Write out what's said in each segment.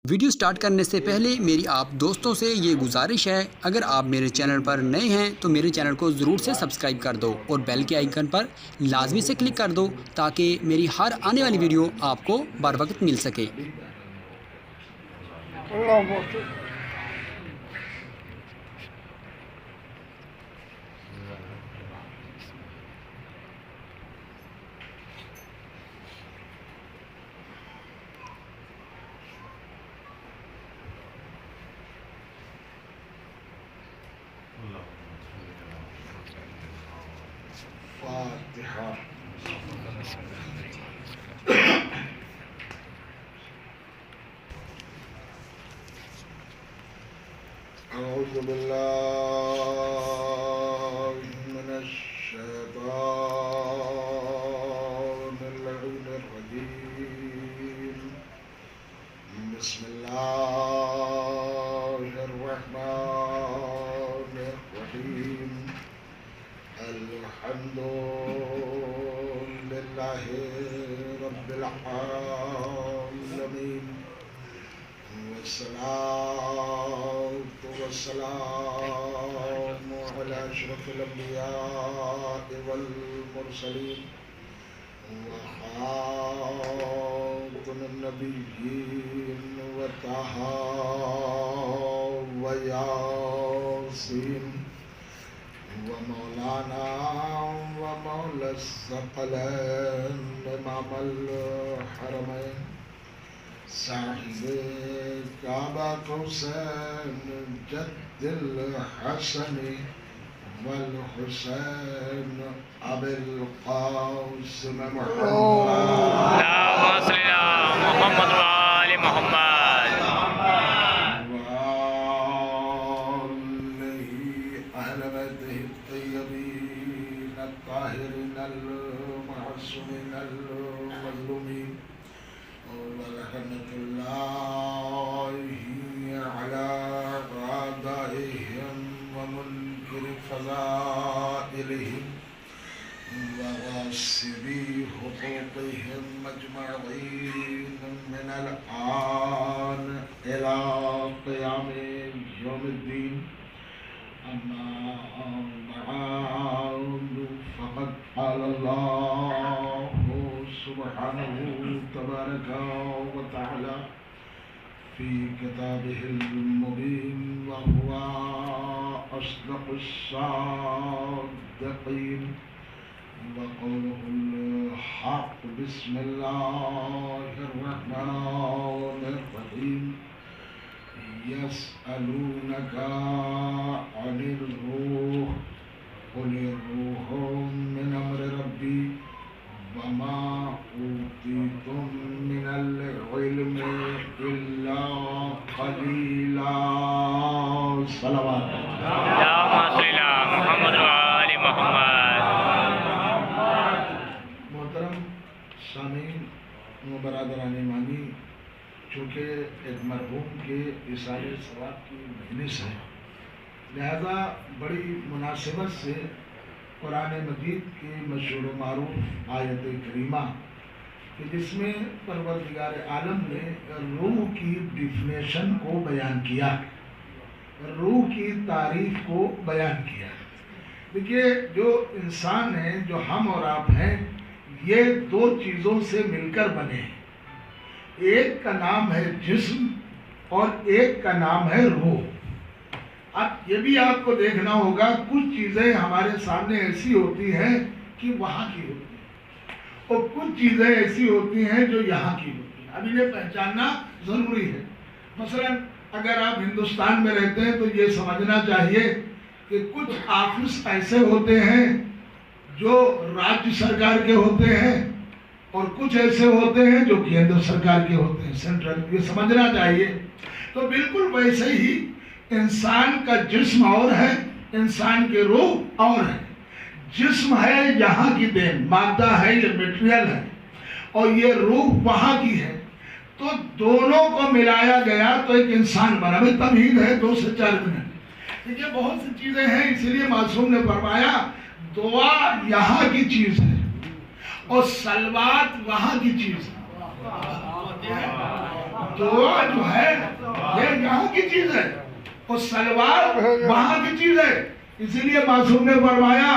Video start کرنے سے پہلے میری آپ دوستوں سے یہ گزارش ہے، اگر آپ میرے چینل پر نئے ہیں تو میرے چینل کو ضرور سے سبسکرائب کر دو اور بیل کے آئیکن پر لازمی سے کلک کر دو تاکہ میری ہر آنے والی ویڈیو آپ کو بر وقت مل سکے۔ فاتحة. أعوذ بالله من الشيطان اللعين الرجيم. بسم الله الرحمن الرحيم. الحمد لله رب العالمين، والصلاة والسلام على أشرف الأنبياء والمرسلين وخاتم النبيين وطه وياسين ومولانا ومولى الثقلين إمام الحرمين صاحب كعبة حسين جد الحسن والحسين أبي القاسم محمد. اللهم صل على محمد وآل محمد. الطاهرين المعصومين المظلومين، ورحمة الله على أعدائهم ومنكر فضائلهم وغاصبي حقوقهم أجمعين من الآن إلى قيام يوم الدين. أما بعد، فقد قال الله سبحانه تبارك وتعالى في كتابه المبين، وهو أصدق الصادقين، وقوله الحق. بسم الله الرحمن الرحيم. يسألونك عن الروح، قل الروح من أمر ربي وما أوتيتم من العلم إلا قليلا. صلوات. اللهم صل على محمد وآل محمد. محترم سامعین و برادران ایمانی، چونکہ ایک مرحوم کے اِسال ثواب کی مجلس ہے، لہذا بڑی مناسبت سے قرآن مجید کی مشہور و معروف آیت کریمہ کہ جس میں پروردگار عالم نے روح کی ڈیفینیشن کو بیان کیا، روح کی تعریف کو بیان کیا. دیکھیے، جو انسان ہیں، جو ہم اور آپ ہیں، یہ دو چیزوں سے مل کر بنے ہیں. ایک کا نام ہے جسم اور ایک کا نام ہے روح. اب یہ بھی آپ کو دیکھنا ہوگا، کچھ چیزیں ہمارے سامنے ایسی ہوتی ہیں کہ وہاں کی ہوتی ہیں، اور کچھ چیزیں ایسی ہوتی ہیں جو یہاں کی ہوتی ہیں. اب انہیں پہچاننا ضروری ہے. مثلا اگر آپ ہندوستان میں رہتے ہیں تو یہ سمجھنا چاہیے کہ کچھ آفس ایسے ہوتے ہیں جو راجیہ سرکار کے ہوتے ہیں، اور کچھ ایسے ہوتے ہیں جو کیندر سرکار کے ہوتے ہیں، سینٹرل. یہ سمجھنا چاہیے. تو بالکل ویسے ہی انسان کا جسم اور ہے، انسان کے روح اور ہے. جسم ہے یہاں کی دین، مادہ ہے، یہ میٹریل ہے، اور یہ روح وہاں کی ہے. تو دونوں کو ملایا گیا تو ایک انسان بنا. میں تمہید ہے 2 سے 4 منٹ. دیکھیے، بہت سی چیزیں ہیں، اسی لیے معصوم نے فرمایا دعا یہاں کی چیز ہے اور سلوات وہاں کی چیز ہے. دعا جو ہے یہ یہاں کی چیز ہے اور سلوات وہاں کی چیز ہے. اسی لیے معصوم نے فرمایا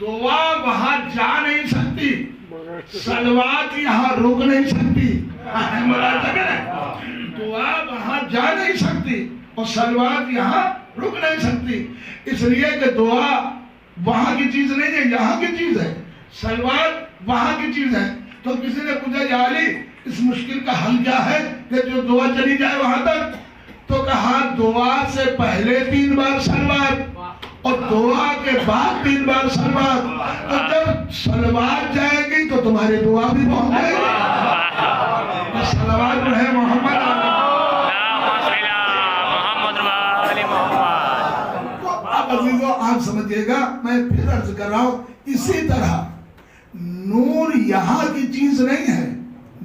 دعا وہاں جا نہیں سکتی, سلوات یہاں رک نہیں سکتی. دعا وہاں جا نہیں سکتی اور سلوات یہاں رک نہیں سکتی. اس لیے کہ دعا وہاں کی چیز نہیں ہے, یہاں کی چیز ہے. سلوات وہاں کی چیز ہے. تو کسی نے پوچھا یا علی اس مشکل کا حل کیا ہے کہ جو دعا چلی جائے وہاں تک؟ تو کہا دعا سے پہلے 3 بار سلوات اور دعا کے بعد 3 بار سلوات. تو جب سلوات جائے گی تو تمہاری دعا بھی پہنچ جائے گی. سلوات جو ہے محمد عزیزو آپ سمجھئے گا, میں پھر عرض کر رہا ہوں. اسی طرح نور یہاں کی چیز نہیں ہے,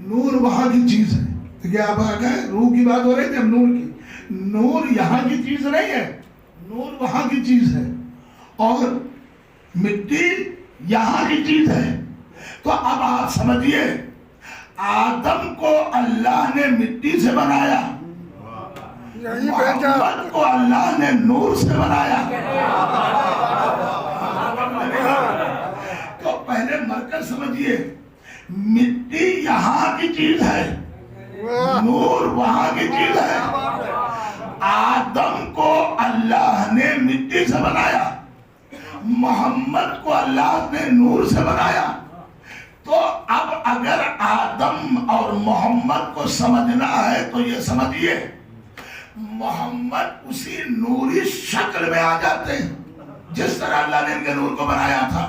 نور وہاں کی چیز ہے. کیا آپ آگئے روح کی بات ہو رہی تھی, اب نور کی. نور یہاں کی چیز نہیں ہے, نور وہاں کی چیز ہے اور مٹی یہاں کی چیز ہے. تو اب آپ سمجھئے آدم کو اللہ نے مٹی سے بنایا, محمد کو اللہ نے نور سے بنایا. تو پہلے مرکز سمجھئے, مٹی یہاں کی چیز ہے, نور وہاں کی چیز ہے. آدم کو اللہ نے مٹی سے بنایا, محمد کو اللہ نے نور سے بنایا. تو اب اگر آدم اور محمد کو سمجھنا ہے تو یہ سمجھئے محمد اسی نوری شکل میں آ جاتے ہیں جس طرح اللہ نے ان کے نور کو بنایا تھا.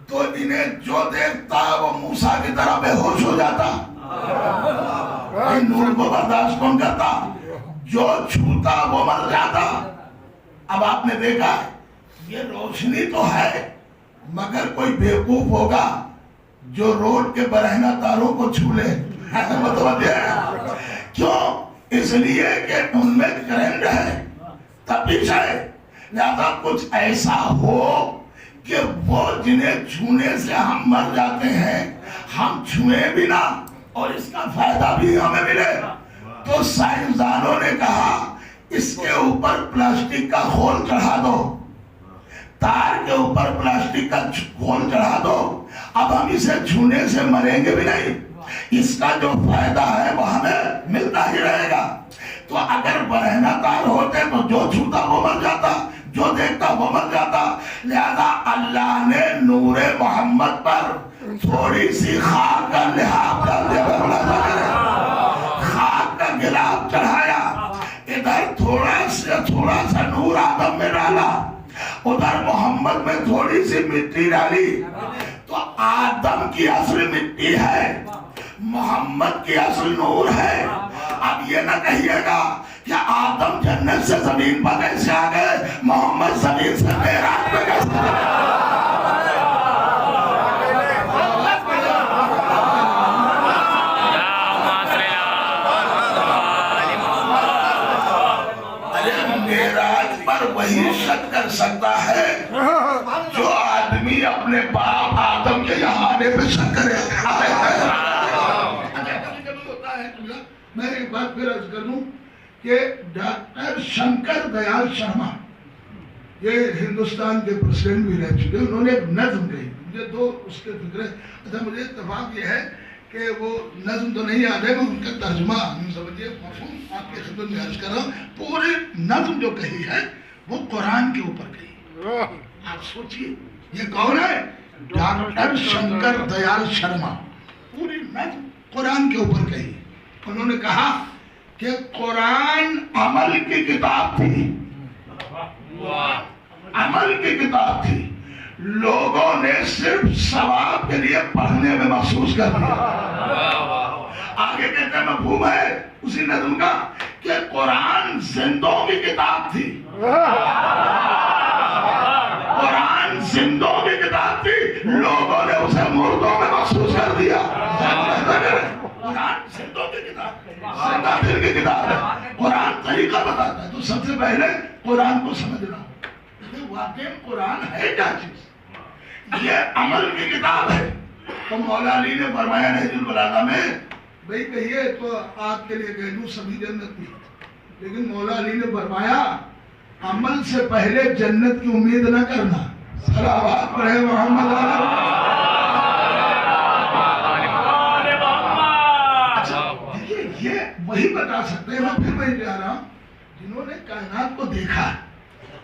تو انہیں جو دیکھتا وہ موسیٰ کی طرح بے ہوش ہو جاتا, نور کو برداشت کون کرتا, جو چھوتا وہ مر جاتا. اب آپ نے دیکھا یہ روشنی تو ہے مگر کوئی بیوقوف ہوگا جو روڈ کے برہنہ تاروں کو چھو لے. متوجہ ہے کیوں؟ اس لیے کہ ان میں کرنٹ ہے, تپش ہے. لہذا کچھ ایسا ہو کہ وہ جنہیں چھونے سے ہم مر جاتے ہیں ہم چھوئے بھی نہ اور اس کا فائدہ بھی ہمیں ملے. تو سائنسدانوں نے کہا اس کے اوپر پلاسٹک کا خول چڑھا دو, تار کے اوپر پلاسٹک کا خول چڑھا دو, اب ہم اسے چھونے سے مریں گے بھی نہیں, اس کا جو فائدہ ہے وہ ہمیں ملتا ہی رہے گا. تو اگر برہنہ تار ہوتے تو جو چھوتا وہ مر جاتا, جو دیکھتا وہ مر جاتا. لہذا اللہ نے نور محمد پر تھوڑی سی خاک کا لحاظ کر دیا, خاک کا گلاب چڑھایا, ادھر تھوڑا سا نور آدم میں ڈالا, ادھر محمد میں تھوڑی سی مٹی ڈالی. تو آدم کی اصل مٹی ہے, محمد کی اصل نور ہے. اب یہ نہ کہیے گا کہ آدم جنت سے زمین پر کیسے آ گئے, محمد زمین سے معراج پہ کیسے آ گئے. معراج پر وہی شک کر سکتا ہے جو آدمی اپنے باپ آدم کے یہاں آنے پہ شک کرے. میں ایک بات پھر عرض کر دوں کہ ڈاکٹر شنکر دیال شرما یہ ہندوستان کے پریزیڈنٹ بھی رہ چکے, انہوں نے ایک نظم کہی, مجھے دو اس کے فکرے. اچھا مجھے اتفاق یہ ہے کہ وہ نظم تو نہیں یاد ہے, میں ان کا ترجمہ سمجھیے مفہوم آپ کی خدمت میں عرض کر رہا ہوں. پوری نظم جو کہی ہے وہ قرآن کے اوپر کہی. آپ سوچئے یہ کون ہے؟ ڈاکٹر شنکر دیال شرما. پوری نظم قرآن کے اوپر کہی. انہوں نے کہا کہ قرآن عمل کی کتاب تھی, عمل کی کتاب تھی, لوگوں نے صرف ثواب کے لیے پڑھنے میں محسوس کر دیا. آگے کہتے ہیں مفہوم ہے اسی نظم کا کہ قرآن زندوں کی کتاب تھی, قرآن زندوں کی کتاب تھی, لوگوں نے اسے مردوں میں محسوس کر دیا. قرآن زندوں کی کتاب, زندہ دل کی کتاب ہے. قرآن طریقہ بتاتا ہے. تو سب سے پہلے قرآن کو سمجھنا کہ واقعی قرآن ہے کیا چیز. یہ عمل کی کتاب ہے. تو مولا علی نے فرمایا نہج البلاغہ میں بھائی کہیے تو آپ کے لیے کہہ دوں سبھی جنت کی، لیکن مولا علی نے فرمایا عمل سے پہلے جنت کی امید نہ کرنا. صلوات پڑھے محمد یہ وہی بتا سکتے ہیں. میں پھر وہی جا رہا ہوں جنہوں نے کائنات کو دیکھا.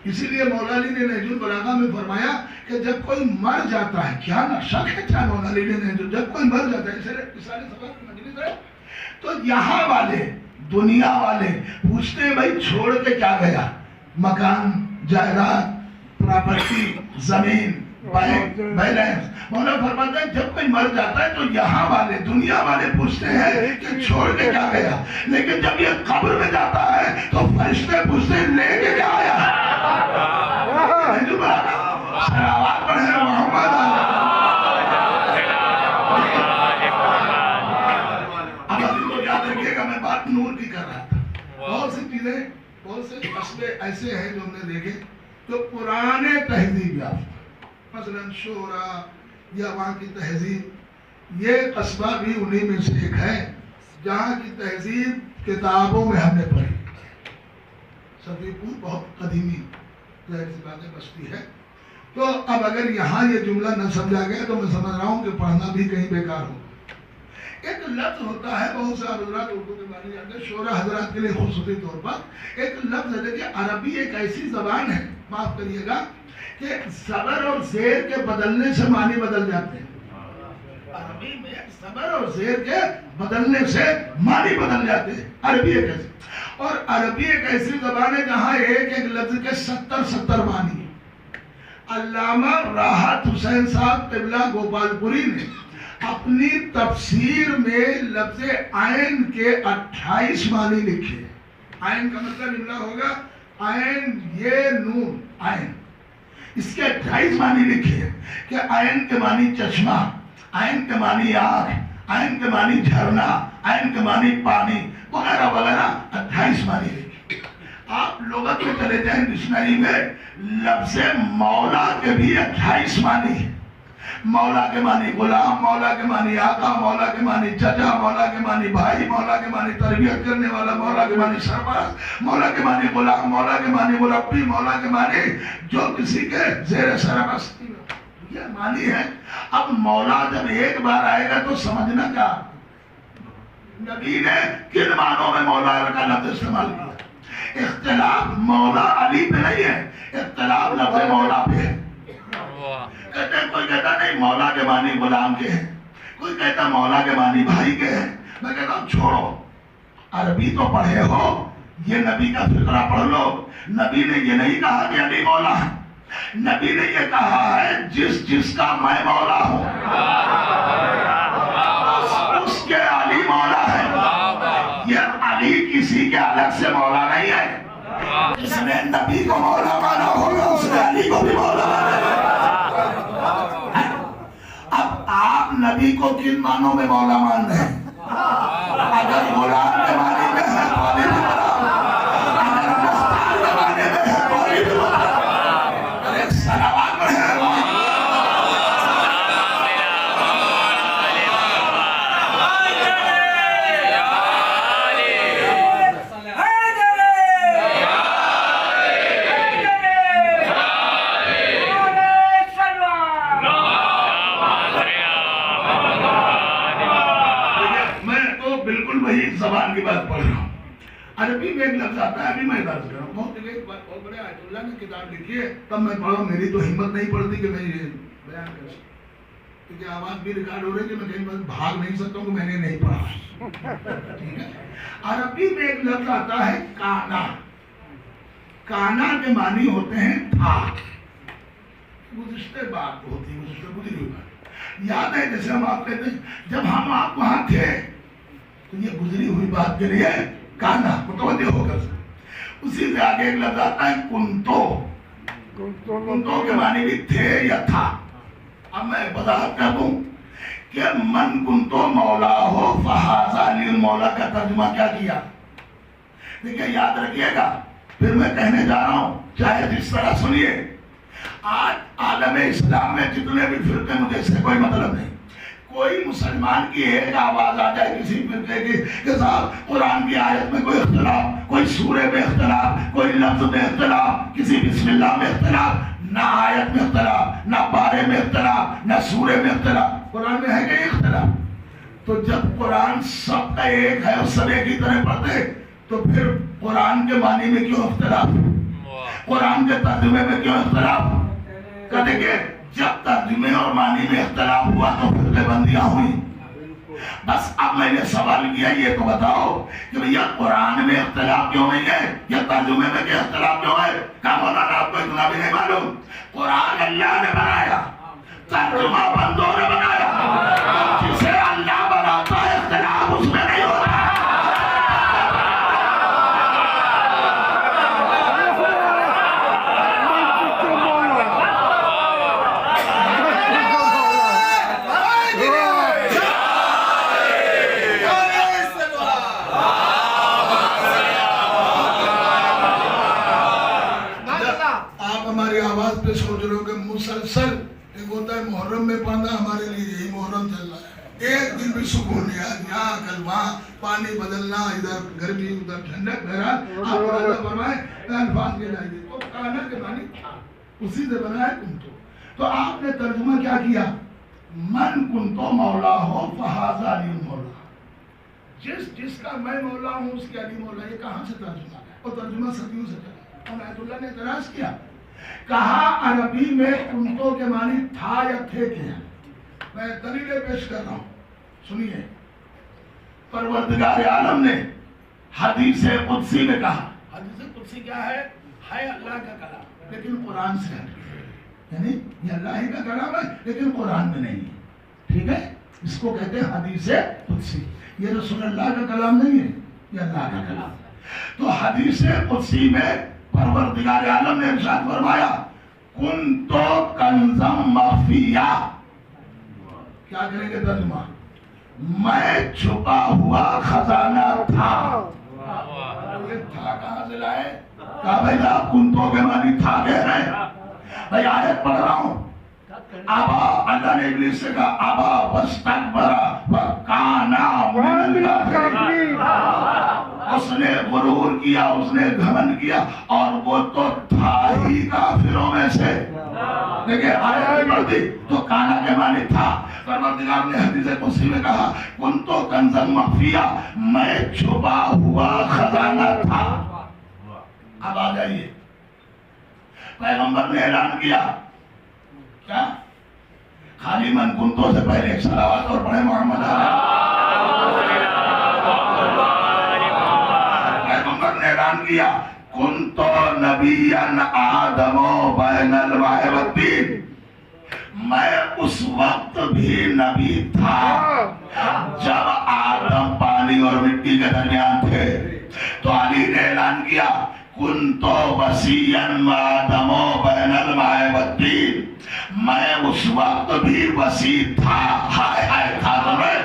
اسی لیے مولا علی نے نہج البلاغہ میں فرمایا کہ جب کوئی مر جاتا ہے، کیا نقشہ کھینچا مولا علی نے جب کوئی مر جاتا ہے، اس سارے سفر کی مجلس ہے تو یہاں والے دنیا والے پوچھتے ہیں بھائی چھوڑ کے کیا گیا؟ مکان، جائیداد، پراپرٹی، زمین، بیلنس. مولا فرماتا ہے جب کوئی مر جاتا ہے تو یہاں والے دنیا والے پوچھتے ہیں کہ چھوڑ کے کیا گیا، لیکن جب یہ قبر میں جاتا ہے تو فرشتے پوچھتے ہیں لے کے کیا آیا. صلوات پڑھے محمد. اب ابھی تو یاد رکھیے گا میں بات نور کی کر رہا تھا. بہت سی چیزیں، بہت سے قصبے ایسے ہیں جو ہم نے دیکھے جو پرانے تہذیب یافتہ، مثلا شورا یا وہاں کی تہذیب، یہ قصبہ بھی انہی میں سے ایک ہے جہاں کی تہذیب کتابوں میں ہم نے پڑھی. صفی پور بہت قدیمی ظاہر سی باتیں بستی ہے. تو اب اگر یہاں یہ جملہ نہ سمجھا گیا تو میں سمجھ رہا ہوں کہ پڑھنا بھی کہیں بیکار ہو. ایک لفظ ہوتا ہے، بہت سے حضرات اردو کے معنی جانتے ہیں، شورا حضرات کے لیے خصوصی طور پر ایک لفظ ہے کہ عربی ایک ایسی زبان ہے، معاف کریے گا، کہ زبر اور زیر کے بدلنے سے معنی بدل جاتے ہیں. عربی میں زبر اور زیر کے بدلنے سے معنی بدل جاتے ہیں. عربی ایک ایسی، اور عربی ایک ایسی زبان ہے جہاں ایک ایک لفظ کے 70 معنی. علامہ راحت حسین صاحب قبلہ گوپال پوری نے اپنی تفسیر میں لفظ عین کے 28 معنی لکھے. عین کا مطلب املا ہوگا عین یہ نون عین. اس کے 28 معنی لکھے کہ عین کے معنی چشمہ، عین کے معنی آنکھ، عین کے معنی جھرنا، عین کے معنی پانی وغیرہ وغیرہ 28 معنی لکھے. آپ لغت میں چلے جائیں ڈکشنری میں لفظ مولا کے بھی 28 معنی ہیں. مولا کے معنی غلام، مولا کے معنی آقا، مولا کے معنی چچا، مولا کے معنی بھائی، مولا کے معنی تربیت کرنے والا، مولا کے معنی سرپرست، مولا کے معنی غلام، مولا کے معنی مربی، مولا کے معنی جو کسی کے زیر سرپرستی. یہ معنی ہے. اب مولا جب ایک بار آئے گا تو سمجھنا کیا، نبی نے کن معنوں میں مولا کا لفظ استعمال کیا. اختلاف مولا علی پہ نہیں ہے، اختلاف لفظ مولا پہ ہے. کہتے ہیں کوئی کہتا نہیں مولا کے معنی غلام کے ہیں، کوئی کہتا مولا کے معنی بھائی کے ہیں. میں کہتا ہوں چھوڑو، عربی تو پڑھے ہو، یہ نبی کا فقرہ پڑھ لو. نبی نے یہ نہیں کہا کہ علی مولا ہے، نبی نے یہ کہا ہے جس کا میں مولا ہوں اس کے علی مولا ہے. یہ علی کسی کے الگ سے مولا نہیں ہے. جس نے نبی کو مولا مانا ہوگا اس نے علی کو بھی مولا مانا. اب آپ نبی کو کن معنوں میں مولا مان رہے ہیں؟ اگر غلام کے معنی میں ہے تو علی بھی غلام، اگر مختار کے معنی میں ہے تو علی بھی غلام. ایک صلوات پڑھے زبان کی بات پڑھ رہا ہوں. عربی میں ایک لفظ آتا ہے، ابھی میں درج کر رہا ہوں. بہت بڑے آیت اللہ نے کتاب لکھی ہے، تب میں پڑھا. میری تو ہمت نہیں پڑتی کہ میں یہ بیان کر سکوں، کیونکہ آواز بھی ریکارڈ ہو رہی ہے کہ میں کہیں بھاگ نہیں سکتا ہوں کہ میں نے نہیں پڑھا. ٹھیک ہے. عربی میں ایک لفظ آتا ہے کانا. کانا کے معنی ہوتے ہیں تھا. گزشتہ بات ہوتی ہے، گزشتہ گزری ہوئی بات یاد ہے. جیسے ہم آپ کہتے ہیں جب ہم آپ وہاں تھے تو یہ گزری ہوئی بات کے لیے کانا متوجہ ہو کر. اسی سے آگے ایک لفظ آتا ہے کنتو. کنتو کے معنی بھی تھے یا تھا. اب میں وضاحت کر دوں کہ من کنتو مولا ہو فہذا علی المولا کا ترجمہ کیا کیا. دیکھیں یاد رکھیے گا، پھر میں کہنے جا رہا ہوں چاہے جس طرح سنیے. آج عالم اسلام میں جتنے بھی فرقے مجھے اس سے کوئی مطلب نہیں. کوئی مسلمان کی ایک آواز آ جائے کسی فرقے کی کہ صاحب قرآن کی آیت میں کوئی اختلاف، کوئی سورے میں اختلاف، کوئی لفظ میں اختلاف، کسی بسم اللہ میں اختلاف، نہ آیت میں اختلاف، نہ پارے میں اختلاف، نہ سورے میں اختلاف، قرآن میں ہے کہ اختلاف؟ تو جب قرآن سب کا ایک ہے اور سب ایک ہی طرح پڑھتے تو پھر قرآن کے معنی میں کیوں اختلاف؟ قرآن کے ترجمے میں کیوں اختلاف؟ کہتے کہ جب ترجمے اور معنی میں اختلاف ہوا تو فرقے بندیاں ہوئی۔ بس اب میں نے سوال کیا یہ تو بتاؤ کہ بھیا قرآن میں اختلاف کیوں نہیں ہے یا ترجمے میں کیا اختلاف کیوں ہے؟ کہا مولانا آپ کو اتنا بھی نہیں معلوم، قرآن اللہ نے بنایا، ترجمہ بندوں نے بنایا، جسے اللہ بناتا ہے اختلاف اس میں نہیں ہوتا۔ مسلسل ایک ہوتا ہے محرم میں پڑھنا، ہمارے لیے یہی محرم چل رہا ہے، ایک دن بھی سکون نہیں ہے، یہاں کل وہاں پانی بدلنا، ادھر گرمی ادھر ٹھنڈک، بہرحال آپ کو اللہ فرمائے الفاظ کے جائیے تو کانا کے معنی اسی سے بنا ہے کنتو۔ تو آپ نے ترجمہ کیا کیا؟ من کنتو مولا ہو فہذا علی مولا، جس کا میں مولا ہوں اس کے علی مولا۔ یہ کہاں سے ترجمہ ہے؟ اور ترجمہ صدیوں سے چلا، اور آیت اللہ نے اعتراض کیا، کہا عربی میں کنتو کے معنی تھا یا تھے کے ہیں۔ میں دلیلیں پیش کر رہا ہوں، سنیے۔ پروردگار عالم نے حدیث قدسی میں کہا، حدیث قدسی کیا ہے اللہ کا کلام لیکن قرآن سے ہے، یعنی یہ اللہ ہی کا کلام ہے لیکن قرآن میں نہیں ہے، ٹھیک ہے؟ اس کو کہتے ہیں حدیث قدسی۔ یہ رسول اللہ کا کلام نہیں ہے، یہ اللہ کا کلام ہے۔ تو حدیث قدسی میں پروردگار عالم نے ارشاد فرمایا کنتو کنزم مخفیہ، کیا کریں گے ترجمہ؟ میں چھپا ہوا خزانہ تھا۔ یہ تھا کہاں سے لائے؟ کہا بھائی آپ کنتو کے معنی تھا کہہ رہے ہیں، بھائی آیت پڑھ رہا ہوں۔ ابا، اللہ نے ابلیس سے کہا ابا واستکبر وکان من الکافرین، اس نے غرور کیا، اس نے گھمنڈ کیا اور وہ تو تھا ہی کافروں میں سے۔ دیکھیں آیت پڑھ دی تو کانا کے معنی تھا۔ پروردگار نے حدیث قدسی میں کہا کنتو کنزا مخفیہ، میں چھپا ہوا خزانہ تھا۔ اب آ جائیے، پیغمبر نے اعلان کیا کیا؟ خالی من کنتو سے پہلے ایک صلوات اور پڑھے محمد پیغمبر نے اعلان کیا کنتو نبیًا آدم بین الماء والطین، میں اس وقت بھی نبی تھا جب آدم پانی اور مٹی کے درمیان تھے۔ تو علی نے اعلان کیا کنتو وصیًا وآدم بین الماء والطین، میں اس وقت بھی وسیع تھا۔ ہائے ہائے تھا تمہیں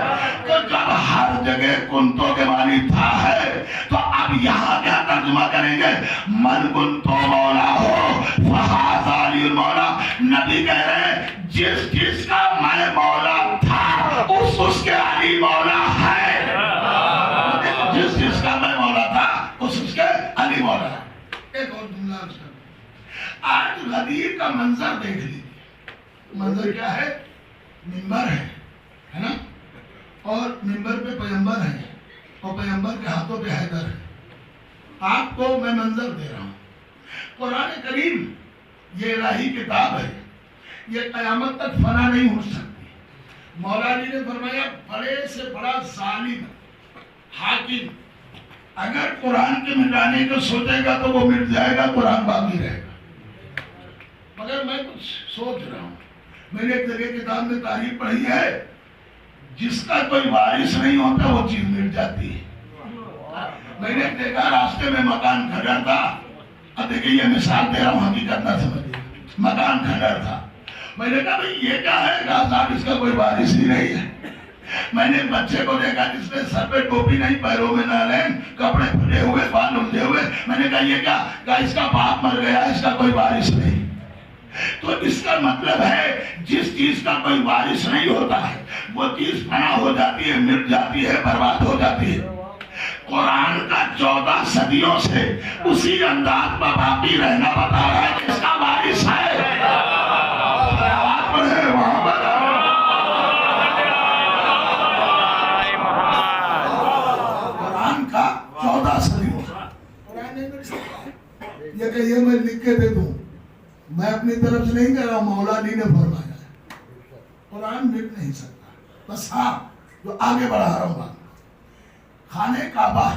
تو جب ہر جگہ کنتو کے معنی تھا ہے تو اب یہاں کیا ترجمہ کریں گے؟ من کنتو مولا ہو فہذا علی المولا، نبی کہہ رہے ہیں جس کا میں مولا تھا اس کے علی مولا ہے، جس کا میں مولا تھا اس کے علی مولا ہے۔ ایک اور جملہ آج غدیر کا منظر دیکھ لیجیے، منظر کیا ہے؟ منبر ہے نا، اور منبر پہ پیغمبر ہے اور پیغمبر کے ہاتھوں پہ حیدر ہے۔ آپ کو میں منظر دے رہا ہوں، قرآن کریم یہ الہی کتاب ہے، یہ قیامت تک فنا نہیں ہو سکتی۔ مولا علی نے فرمایا بڑے سے بڑا ظالم حاکم اگر قرآن کے مٹانے کو سوچے گا تو وہ مٹ جائے گا، قرآن باقی رہے گا۔ مگر میں کچھ سوچ رہا ہوں، میں نے ایک جگہ کتاب میں تاریخ پڑھی ہے جس کا کوئی وارث نہیں ہوتا وہ چیز مٹ جاتی ہے۔ میں نے دیکھا راستے میں مکان کھڑا تھا، اب دیکھیں یہ مثال دے رہا ہوں حقیقت نہ سمجھیے، مکان کھڑا تھا۔ میں نے کہا بھئی یہ کیا ہے؟ کہا صاحب اس کا کوئی وارث ہی نہیں ہے۔ میں نے بچے کو دیکھا جس نے سر پہ ٹوپی نہیں، پیروں میں نالین، کپڑے پھٹے ہوئے، بال الجھے ہوئے۔ میں نے کہا یہ کیا؟ کہا اس کا باپ مر گیا، اس کا کوئی وارث نہیں۔ تو اس کا مطلب ہے جس چیز کا کوئی وارث نہیں ہوتا ہے وہ چیز فنا ہو جاتی ہے، مٹ جاتی ہے، برباد ہو جاتی ہے۔ قرآن کا 14 صدیوں سے اسی انداز پر باقی رہنا بتا رہا ہے کہ اس کا وارث ہے۔ آواز پڑھے محمد۔ قرآن کا 14 صدیوں سے قرآن نہیں مٹ سکتا۔ یہ کہ یہ میں لکھ کے دے دوں، میں اپنی طرف سے نہیں کہہ رہا ہوں، مولا علی نے فرمایا ہے، قرآن مٹ نہیں سکتا۔ بس ہاں جو آگے بڑھا رہا ہوں بات، خانہ کعبہ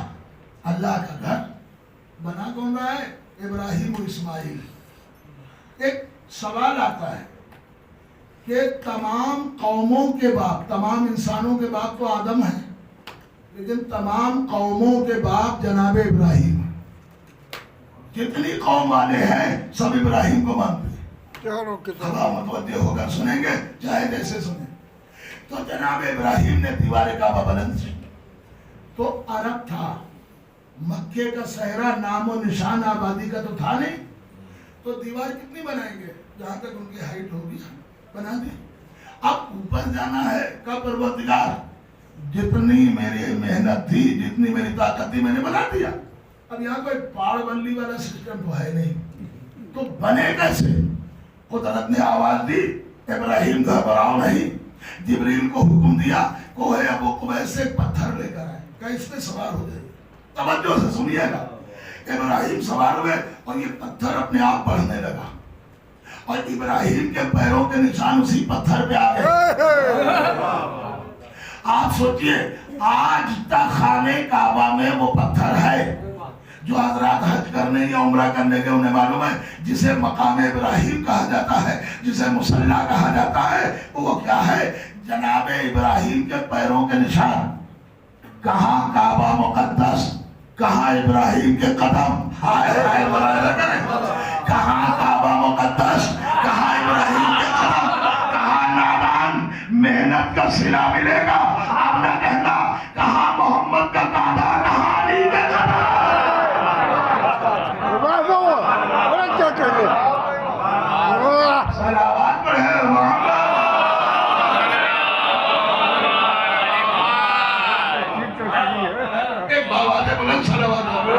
اللہ کا گھر بنا کون رہا ہے؟ ابراہیم و اسماعیل۔ ایک سوال آتا ہے کہ تمام قوموں کے باپ، تمام انسانوں کے باپ تو آدم ہیں، لیکن تمام قوموں کے باپ جناب ابراہیم۔ جتنی قوم والے ہیں سب ابراہیم کو مانتے ہیں۔ ہوا متوجہ ہو کر سنیں گے چاہے جیسے سنیں۔ تو جناب ابراہیم نے دیوار کعبہ بلند کی تو عرب تھا، مکے کا صحرا نام و نشان آبادی کا تو تھا نہیں، تو دیوار کتنی بنائیں گے؟ جہاں تک ان کی ہائٹ ہوگی بنا دی۔ اب اوپر جانا ہے کا پروردگار، جتنی میری محنت تھی، جتنی میری طاقت تھی، میں نے بنا دیا۔ اب یہاں کوئی پاڑ بندی والا سسٹم تو ہے نہیں، تو بنے کیسے؟ قدرت نے آواز دی، ابراہیم گھبراؤ نہیں۔ جبریل کو حکم دیا کوہ ابو قبیس سے پتھر لے کر آئے، کہ اس پہ سوار ہو جائے۔ توجہ سے سنیے گا، ابراہیم سوار ہوئے اور یہ پتھر اپنے آپ بڑھنے لگا، اور ابراہیم کے پیروں کے نشان اسی پتھر پہ آ گئے۔ آپ سوچئے آج تک خانہ کعبہ میں وہ پتھر ہے جو حضرات حج کرنے یا عمرہ کرنے کے انہیں معلوم ہے، جسے مقام ابراہیم کہا جاتا ہے، جسے مصلی کہا جاتا ہے، وہ کیا ہے؟ جناب ابراہیم کے پیروں کے نشان۔ کہاں کعبہ مقدس، کہاں ابراہیم کے قدم، کہاں کعبہ مقدس، کہاں ابراہیم کے قدم، کہاں نادان محنت کا صلہ ملے گا؟ اب نہ کہنا کہاں محمد کا کعبہ، کہاں علی کا قدم۔ صلوات پڑھے محمد۔ ایک باوات بلند صلوات پڑھے۔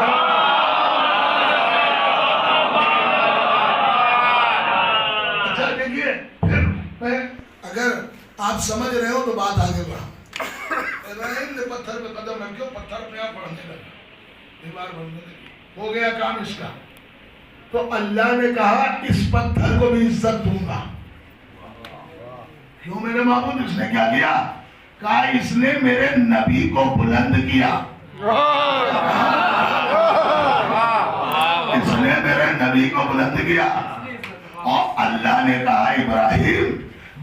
اچھا دیکھیے، پھر میں اگر آپ سمجھ رہے ہو تو بات آگے بڑھا۔ ابراہیم نے پتھر پہ قدم رکھے، پتھر پہ آپ بڑھنے لگا، دیوار بڑھنے لگی، ہو گیا کام اس کا۔ تو اللہ نے کہا اس پتھر کو بھی عزت دوں گا۔ کیوں میرے معبود؟ اس نے کیا کیا؟ کہا اس نے میرے نبی کو بلند کیا، اس نے میرے نبی کو بلند کیا۔ اور اللہ نے کہا ابراہیم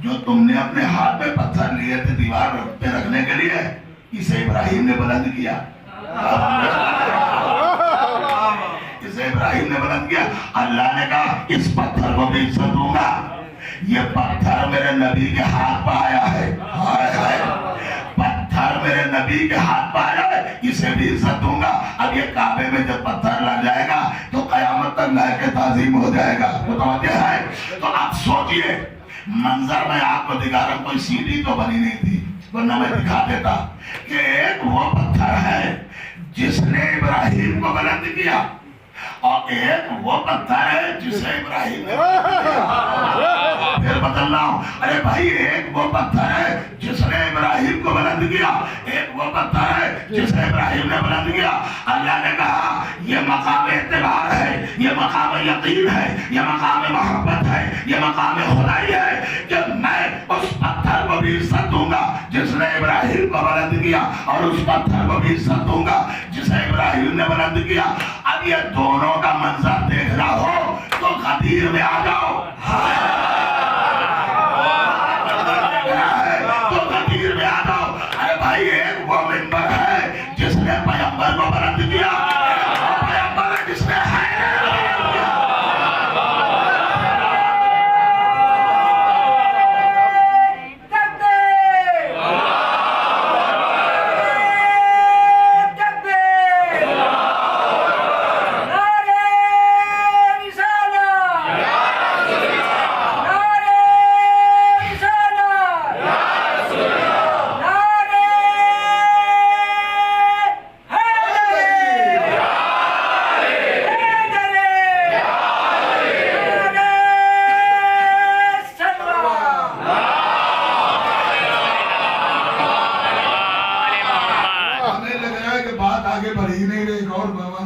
جو تم نے اپنے ہاتھ میں پتھر لیے تھے دیوار پہ رکھنے کے لیے، اسے ابراہیم نے بلند کیا، اسے ابراہیم نے بلند کیا۔ اللہ نے کہا اس پتھر کو بھی عزت دوں گا، یہ پتھر میرے نبی کے ہاتھ پہ آیا ہے، پتھر میرے نبی کے ہاتھ پہ آیا ہے، اسے بھی عزت دوں گا۔ اب یہ کعبے میں جب پتھر لگ جائے گا تو قیامت تک لائق تعظیم ہو جائے گا، متوجہ ہے؟ تو آپ سوچئے منظر میں آپ کو دکھا رہا ہوں، کوئی سیڑھی تو بنی نہیں تھی ورنہ میں دکھا دیتا کہ ایک وہ پتھر ہے جس نے ابراہیم کو بلند کیا، اور ایک وہ پتھر ہے جسے ابراہیم نے بلند کیا۔ پھر بدل رہا ہوں، ارے بھائی ایک وہ پتھر ہے جس نے ابراہیم کو بلند کیا، ایک وہ پتھر ہے جسے ابراہیم نے بلند کیا۔ اللہ نے کہا یہ مقام اعتبار ہے، یہ مقام یقین ہے، یہ مقام محبت ہے، یہ مقام خدائی ہے کہ میں اس پتھر کو بھی عزت دوں گا جس نے ابراہیم کو بلند کیا، اور اس پتھر کو بھی عزت دوں گا جسے ابراہیم نے بلند کیا۔ اب یہ دونوں کا منظر دیکھنا ہو تو غدیر میں آ جاؤ، تو غدیر میں آ جاؤ۔ ارے بھائی ایک وہ منبر ہے جس نے پیغمبر کو بلند کیا، اور پیغمبر ہے جس نے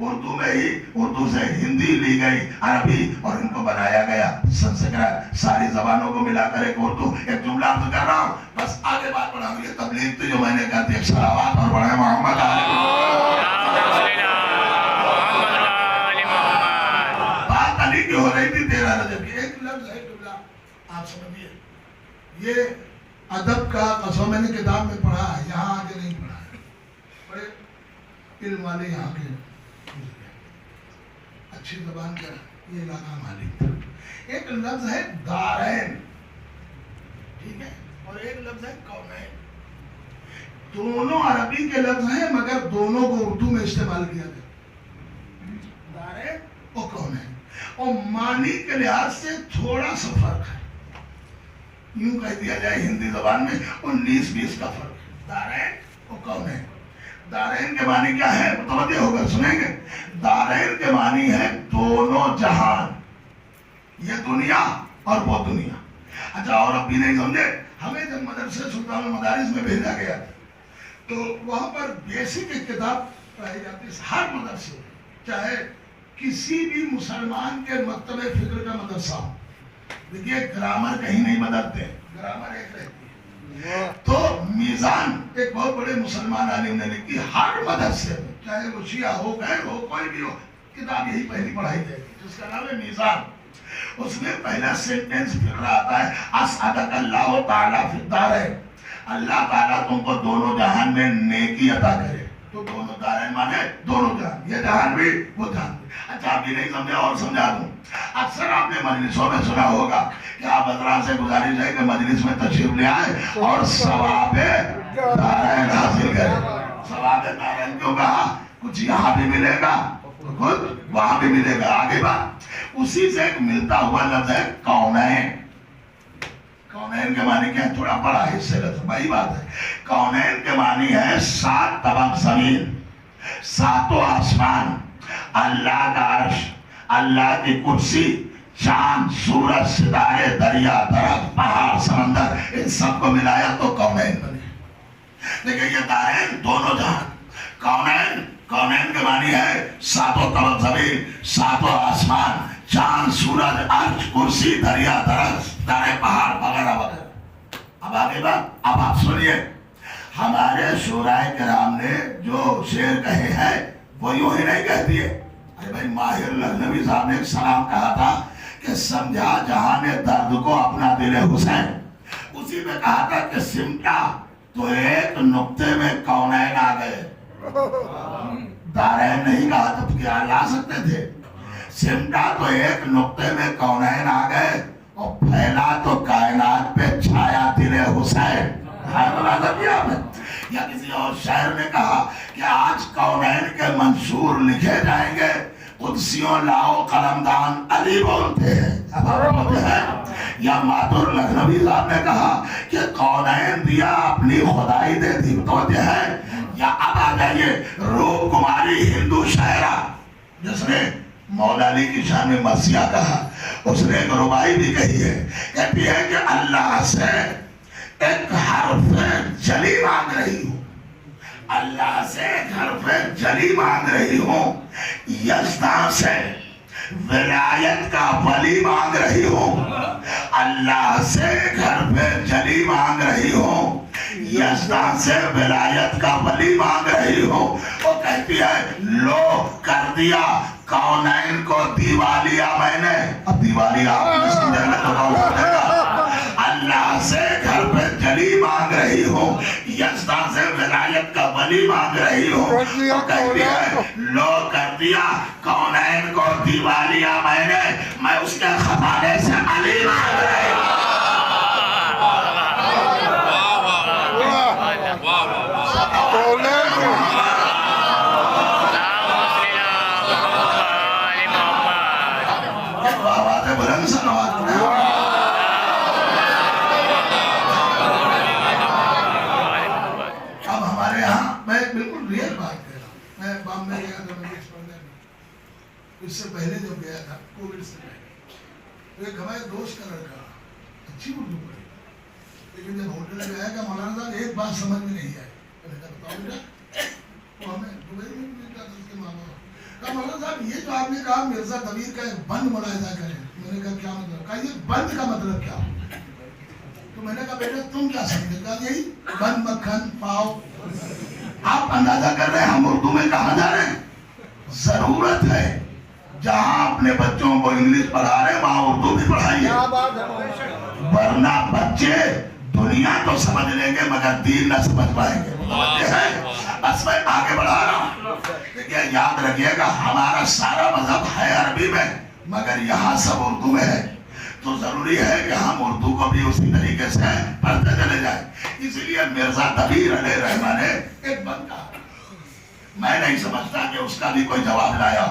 اردو میں ہی اردو سے ہندی لی گئی، عربی، اور ان کو بنایا گیا سنسکرت، ساری زبانوں کو ملا کر ایک اردو۔ ایک جملہ عرض کر رہا ہوں، بس آگے بات بڑھاؤں گی۔ یہ تبلیغ تھی جو میں نے کہا تھی، ایک صلوات اور بڑھے محمد بات علی کی ہو رہی تھی 13 رجب کی۔ ایک لفظ ہے جملہ آپ سمجھیے، یہ ادب کا قصوں میں نے کتاب میں پڑھا ہے، یہاں آگے نہیں پڑھا ہے، بڑے علم والے یہاں کے اچھی زبان کا یہ علاقہ مالک تھا۔ ایک لفظ ہے دارین، ٹھیک ہے، اور ایک لفظ ہے کونین۔ دونوں عربی کے لفظ ہیں مگر دونوں کو اردو میں استعمال کیا گیا، دارین اور کونین، اور معنی کے لحاظ سے تھوڑا سا فرق ہے، یوں کہہ دیا جائے ہندی زبان میں 19-20 کا فرق ہے، دارین اور کونین۔ دارین کے معنی کیا ہے؟ متوجہ ہو کر سنیں گے۔ دارین کے معنی ہے دونوں جہان، یہ دنیا اور وہ دنیا۔ اچھا، اور اب بھی نہیں سمجھے، ہمیں جب مدرسے سلطان المدارس میں بھیجا گیا تو وہاں پر بیسک ایک کتاب پڑھائی جاتی ہے ہر مدرسے، چاہے کسی بھی مسلمان کے مکتب فکر کا مدرسہ ہو۔ دیکھیے گرامر کہیں نہیں بدلتے، گرامر ایک رہتی ہے۔ تو میزان ایک بہت بڑے مسلمان عالم نے لکھی، ہر مدرسے میں چاہے وہ شیعہ ہو، غیر ہو، کوئی بھی ہو، کتاب یہی پہلی پڑھائی جائے گی، جس کا نام ہے میزان۔ اس میں پہلا سینٹنس فقرہ آتا ہے، اسعدک اللہ تعالیٰ فی الدارین، اللہ تعالیٰ تم کو دونوں جہان میں نیکی عطا کرے۔ تو دونوں دارین مانے دونوں جہان، یہ جہان بھی وہ جہان بھی۔ اچھا، آپ بھی نہیں سمجھا اور سمجھا دوں۔ اکثر آپ نے مجلسوں میں سنا ہوگا کہ آپ حضرات سے گزارش ہے کہ مجلس میں تشریف لے آئے اور ثواب دارین حاصل کریں۔ ثواب دارین کیوں کہا؟ کچھ یہاں بھی ملے گا، کچھ وہاں بھی ملے گا۔ آگے بات، اسی سے ایک ملتا ہوا لفظ ہے کونین۔ کونین کے معنی کیا ہے؟ تھوڑا بڑا حصہ لفظ، وہی بات ہے۔ کونین کے معنی ہے 7 طبق زمین، 7 آسمان، اللہ کا عرش، اللہ کی کرسی، چاند، سورج، ستارے، دریا، درخت، پہاڑ، سمندر، ان سب کو ملایا تو کونین بنے۔ دیکھیں یہ دارین دونوں جہان، کونین، کونین کے معنی ہے 7 طبق زمین، 7 آسمان، چاند، سورج، عرش، کرسی، دریا، درخت، ستارے، پہاڑ وغیرہ وغیرہ۔ اب آگے بات، اب آپ سنیے، ہمارے شورائے کرام نے جو شعر کہے ہیں وہ یوں ہی نہیں کہتی ہے۔ ارے بھائی، ماہر لکھنوی صاحب نے ایک سلام کہا تھا کہ سمجھا جہاں نے درد کو اپنا دل حسین، اسی میں کہا تھا کہ سمٹا تو ایک نقطے میں کونین آ گئے۔ دارین نہیں کہا تو کیا لا سکتے تھے؟ سمٹا تو ایک نقطے میں کونین آ گئے اور پھیلا تو کائنات پہ چھایا دل حسین۔ یا کسی اور شاعر نے کہا کہ آج کونین کے منشور لکھے جائیں گے، قدسیوں لاؤ قلمدان علی بولتے ہیں۔ یا ماتور لکھنوی صاحب نے کہا کہ کونین دیا اپنی خدائی دے دی، توجہ ہے۔ یا اب آ جائیے روپ کماری ہندو شاعرہ جس نے مولا علی کی شان میں مرثیہ کہا، اس نے ایک ربائی بھی کہی ہے، کہتی ہے کہ اللہ سے ایک حرف جلی مانگ رہی ہوں، اللہ سے ایک حرف جلی مانگ رہی ہوں، یزداں سے ولایت کا ولی مانگ رہی ہوں، اللہ سے ایک حرف جلی مانگ رہی ہوں، یزداں سے ولایت کا ولی مانگ رہی ہوں۔ وہ کہتی ہے لو کر دیا کونین کو دیوالیہ میں نے۔ اب دیوالیہ اللہ سے گھر پہ جلی مانگ رہی ہوں، یزداں سے ولایت کا ولی مانگ رہی ہوں۔ تو کہتی ہے لو کر دیا کونین کو دیوالیہ میں اس کے خزانے سے علی مانگ رہی ہوں۔ اس سے پہلے جب گیا تھا کووڈ سے پہلے، تو ایک ہمارے دوست کا لڑکا اچھی اردو پڑھی، لیکن جب ہوٹل میں آیا کہ مولانا صاحب ایک بات سمجھ میں نہیں آئی، میں نے کہا بتاؤ بیٹا، وہ ہمیں دبئی میں ملتا تھا اس کے ماں باپ، کہا مولانا صاحب یہ جو آپ نے کہا مرزا دبیر کا ایک بند ملاحظہ کریں، میں نے کہا کیا مطلب؟ کہا یہ بند کا مطلب کیا ہوتا ہے؟ تو میں نے کہا بیٹا تم کیا سمجھے؟ کہا یہی بند مکھن پاؤ. آپ اندازہ کر رہے ہیں ہم اردو میں کہاں جا رہے ہیں؟ ضرورت ہے جہاں اپنے بچوں کو انگلش پڑھا رہے ہیں وہاں اردو بھی پڑھائیے، ورنہ بچے دنیا تو سمجھ لیں گے مگر دین نہ سمجھ پائیں گے. بس میں آگے بڑھا رہا ہوں. دیکھیے یاد رکھیے گا ہمارا سارا مذہب ہے عربی میں مگر یہاں سب اردو میں ہے، تو ضروری ہے کہ ہم اردو کو بھی اسی طریقے سے پڑھتے چلے جائیں. اس لیے مرزا دبیر علیہ الرحمہ نے ایک بند کہا. میں نہیں سمجھتا کہ اس کا بھی کوئی جواب لایا.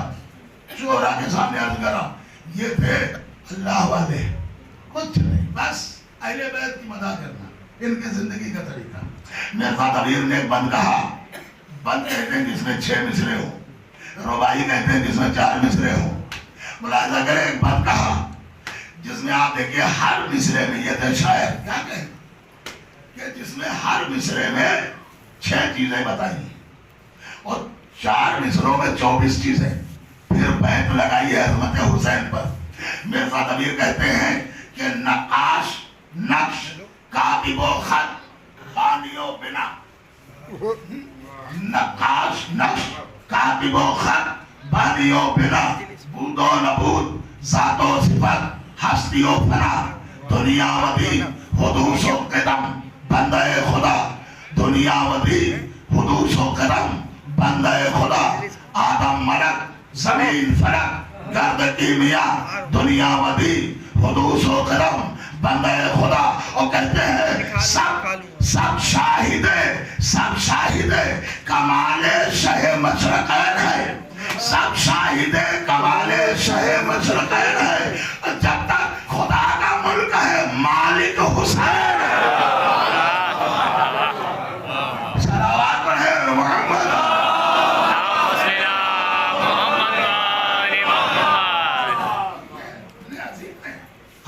شورا کے سامنے عرض کرا یہ تھے اللہ والے، کچھ نہیں، بس اہل بیت کی مدح کرنا ان کی زندگی کا طریقہ. مرزا دبیر نے ایک بند کہا. بند کہتے ہیں جس میں 6 مصرے ہوں، رباعی کہتے ہیں جس میں 4 مصرے ہوں. ملاحظہ کریں ایک بند کہا جس میں آپ دیکھیں ہر مصرے میں یہ تھے شاعر کیا کہیں کہ جس میں ہر مصرے میں 6 چیزیں بتائیں اور 4 مصروں میں 24 چیزیں. پھر بیت لگائی ہے عظمت حسین پر. مرزا دبیر کہتے ہیں کہ نقاش نقش کاتب و خط بانی و بنا. نقاش نقش کاتب و خط بانی و بنا، بود و نبود ذات و صفت ہستی و فنا، دنیا و دین حدوث و قدم بندہ خدا. دنیا و دین حدوث و قدم بندہ خدا. آدم ملک زمین فلک گرد کیمیا، دنیا و دین حدوث و قدم بندہ خدا. اور کہتے ہیں سب شاہد ہے، سب شاہد ہے کمال شہ مشرقین ہے. سب شاہد ہے کمال شہ مشرقین ہے. جب تک خدا کا ملک ہے مالک حسین ہے. صلوات پڑھے محمد.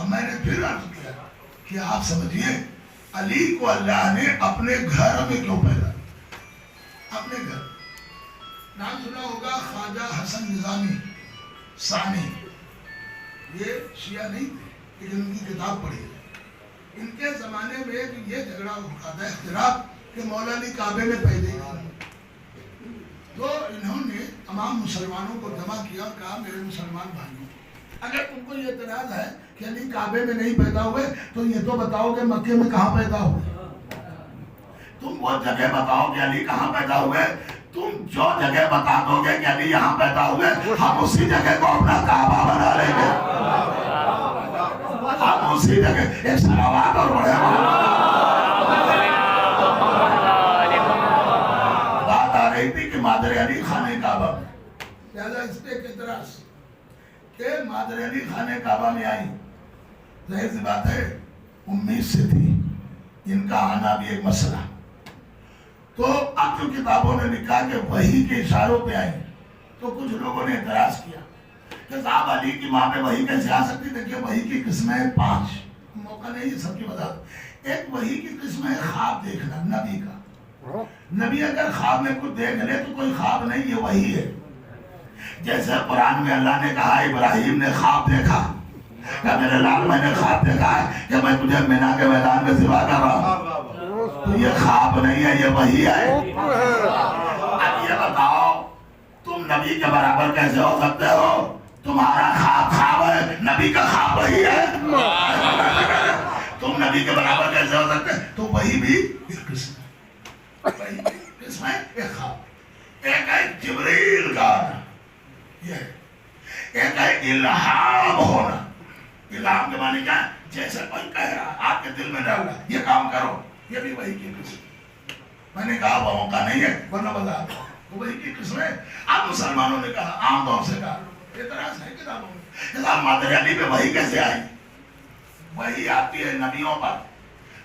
میں نے پھر عرض کیا کہ آپ سمجھیے علی کو اللہ نے اپنے گھر میں کیوں پیدا کیا؟ اپنے گھر. نام سنا ہوگا خواجہ حسن نظامی ثانی. یہ شیعہ نہیں تھے لیکن ان کی کتاب پڑھی ہے. ان کے زمانے میں یہ جھگڑا ہوتا تھا اختلاف کہ مولا علی کعبے میں پیدا ہوئے. تو انہوں نے تمام مسلمانوں کو جمع کیا اور کہا میرے مسلمان بھائیوں اگر تم کو یہ اعتراض ہے کہ علی کعبے میں نہیں پیدا ہوئے تو یہ تو بتاؤ کہ مکے میں کہاں پیدا ہوئے. تم وہ جگہ بتاؤ کہ علی کہاں پیدا ہوئے. تم جو جگہ بتا دو گے کہ علی یہاں پیدا ہوئے ہم اسی جگہ کو اپنا کعبہ بنا لیں گے. ہم اسی جگہ ایک صلوات اور بڑھے بات آ رہی تھی کہ مادر علی خانہ کعبہ میں. لہذا اس پہ ایک اعتراض کہ مادر علی خانہ کعبہ میں آئی. ظاہر سی بات ہے امید سے تھی، ان کا آنا بھی ایک مسئلہ. تو اب جو کتابوں نے لکھا کہ وحی کے اشاروں پہ آئی تو کچھ لوگوں نے اعتراض کیا کہ صاحب علی کی ماں پہ وحی کیسے آ سکتی. دیکھیے وحی کی قسمیں 5، موقع نہیں یہ سب کی وضاحت. ایک وحی کی قسم ہے خواب دیکھنا نبی کا. نبی اگر خواب میں کچھ دیکھ لے تو کوئی خواب نہیں، یہ وحی ہے. جیسے قرآن میں اللہ نے کہا ابراہیم نے خواب دیکھا کہ میرے لال میں نے خواب دیکھا ہے کہ میں تجھے مینا کے میدان میں ذبح کر رہا ہوں. تو یہ خواب نہیں ہے، یہ وحی ہے. اب یہ بتاؤ تم نبی کے برابر کیسے ہو سکتے ہو؟ تمہارا خواب خواب ہے، نبی کا خواب وہی ہے. تم نبی کے برابر کیسے ہو سکتے؟ تو وہی بھی ایک قسم ہے، وہی بھی قسم ہے ایک خواب. ایک ہے جبریل کا آنا، یہ ایک ہے الہام ہونا. الہام کے معنی کیا ہے؟ جیسے کوئی کہہ رہا آپ کے دل میں ڈال رہا یہ کام کرو، یہ بھی وہی کی قسم. میں نے کہا وہ موقع نہیں ہے ورنہ بتا دو وہی کی قسم ہے. اب مسلمانوں نے کہا عام طور سے کہا اعتراض ہے کتابوں میں کہ مادر علی پہ وحی کیسے آئی؟ وحی آتی ہے نبیوں پر.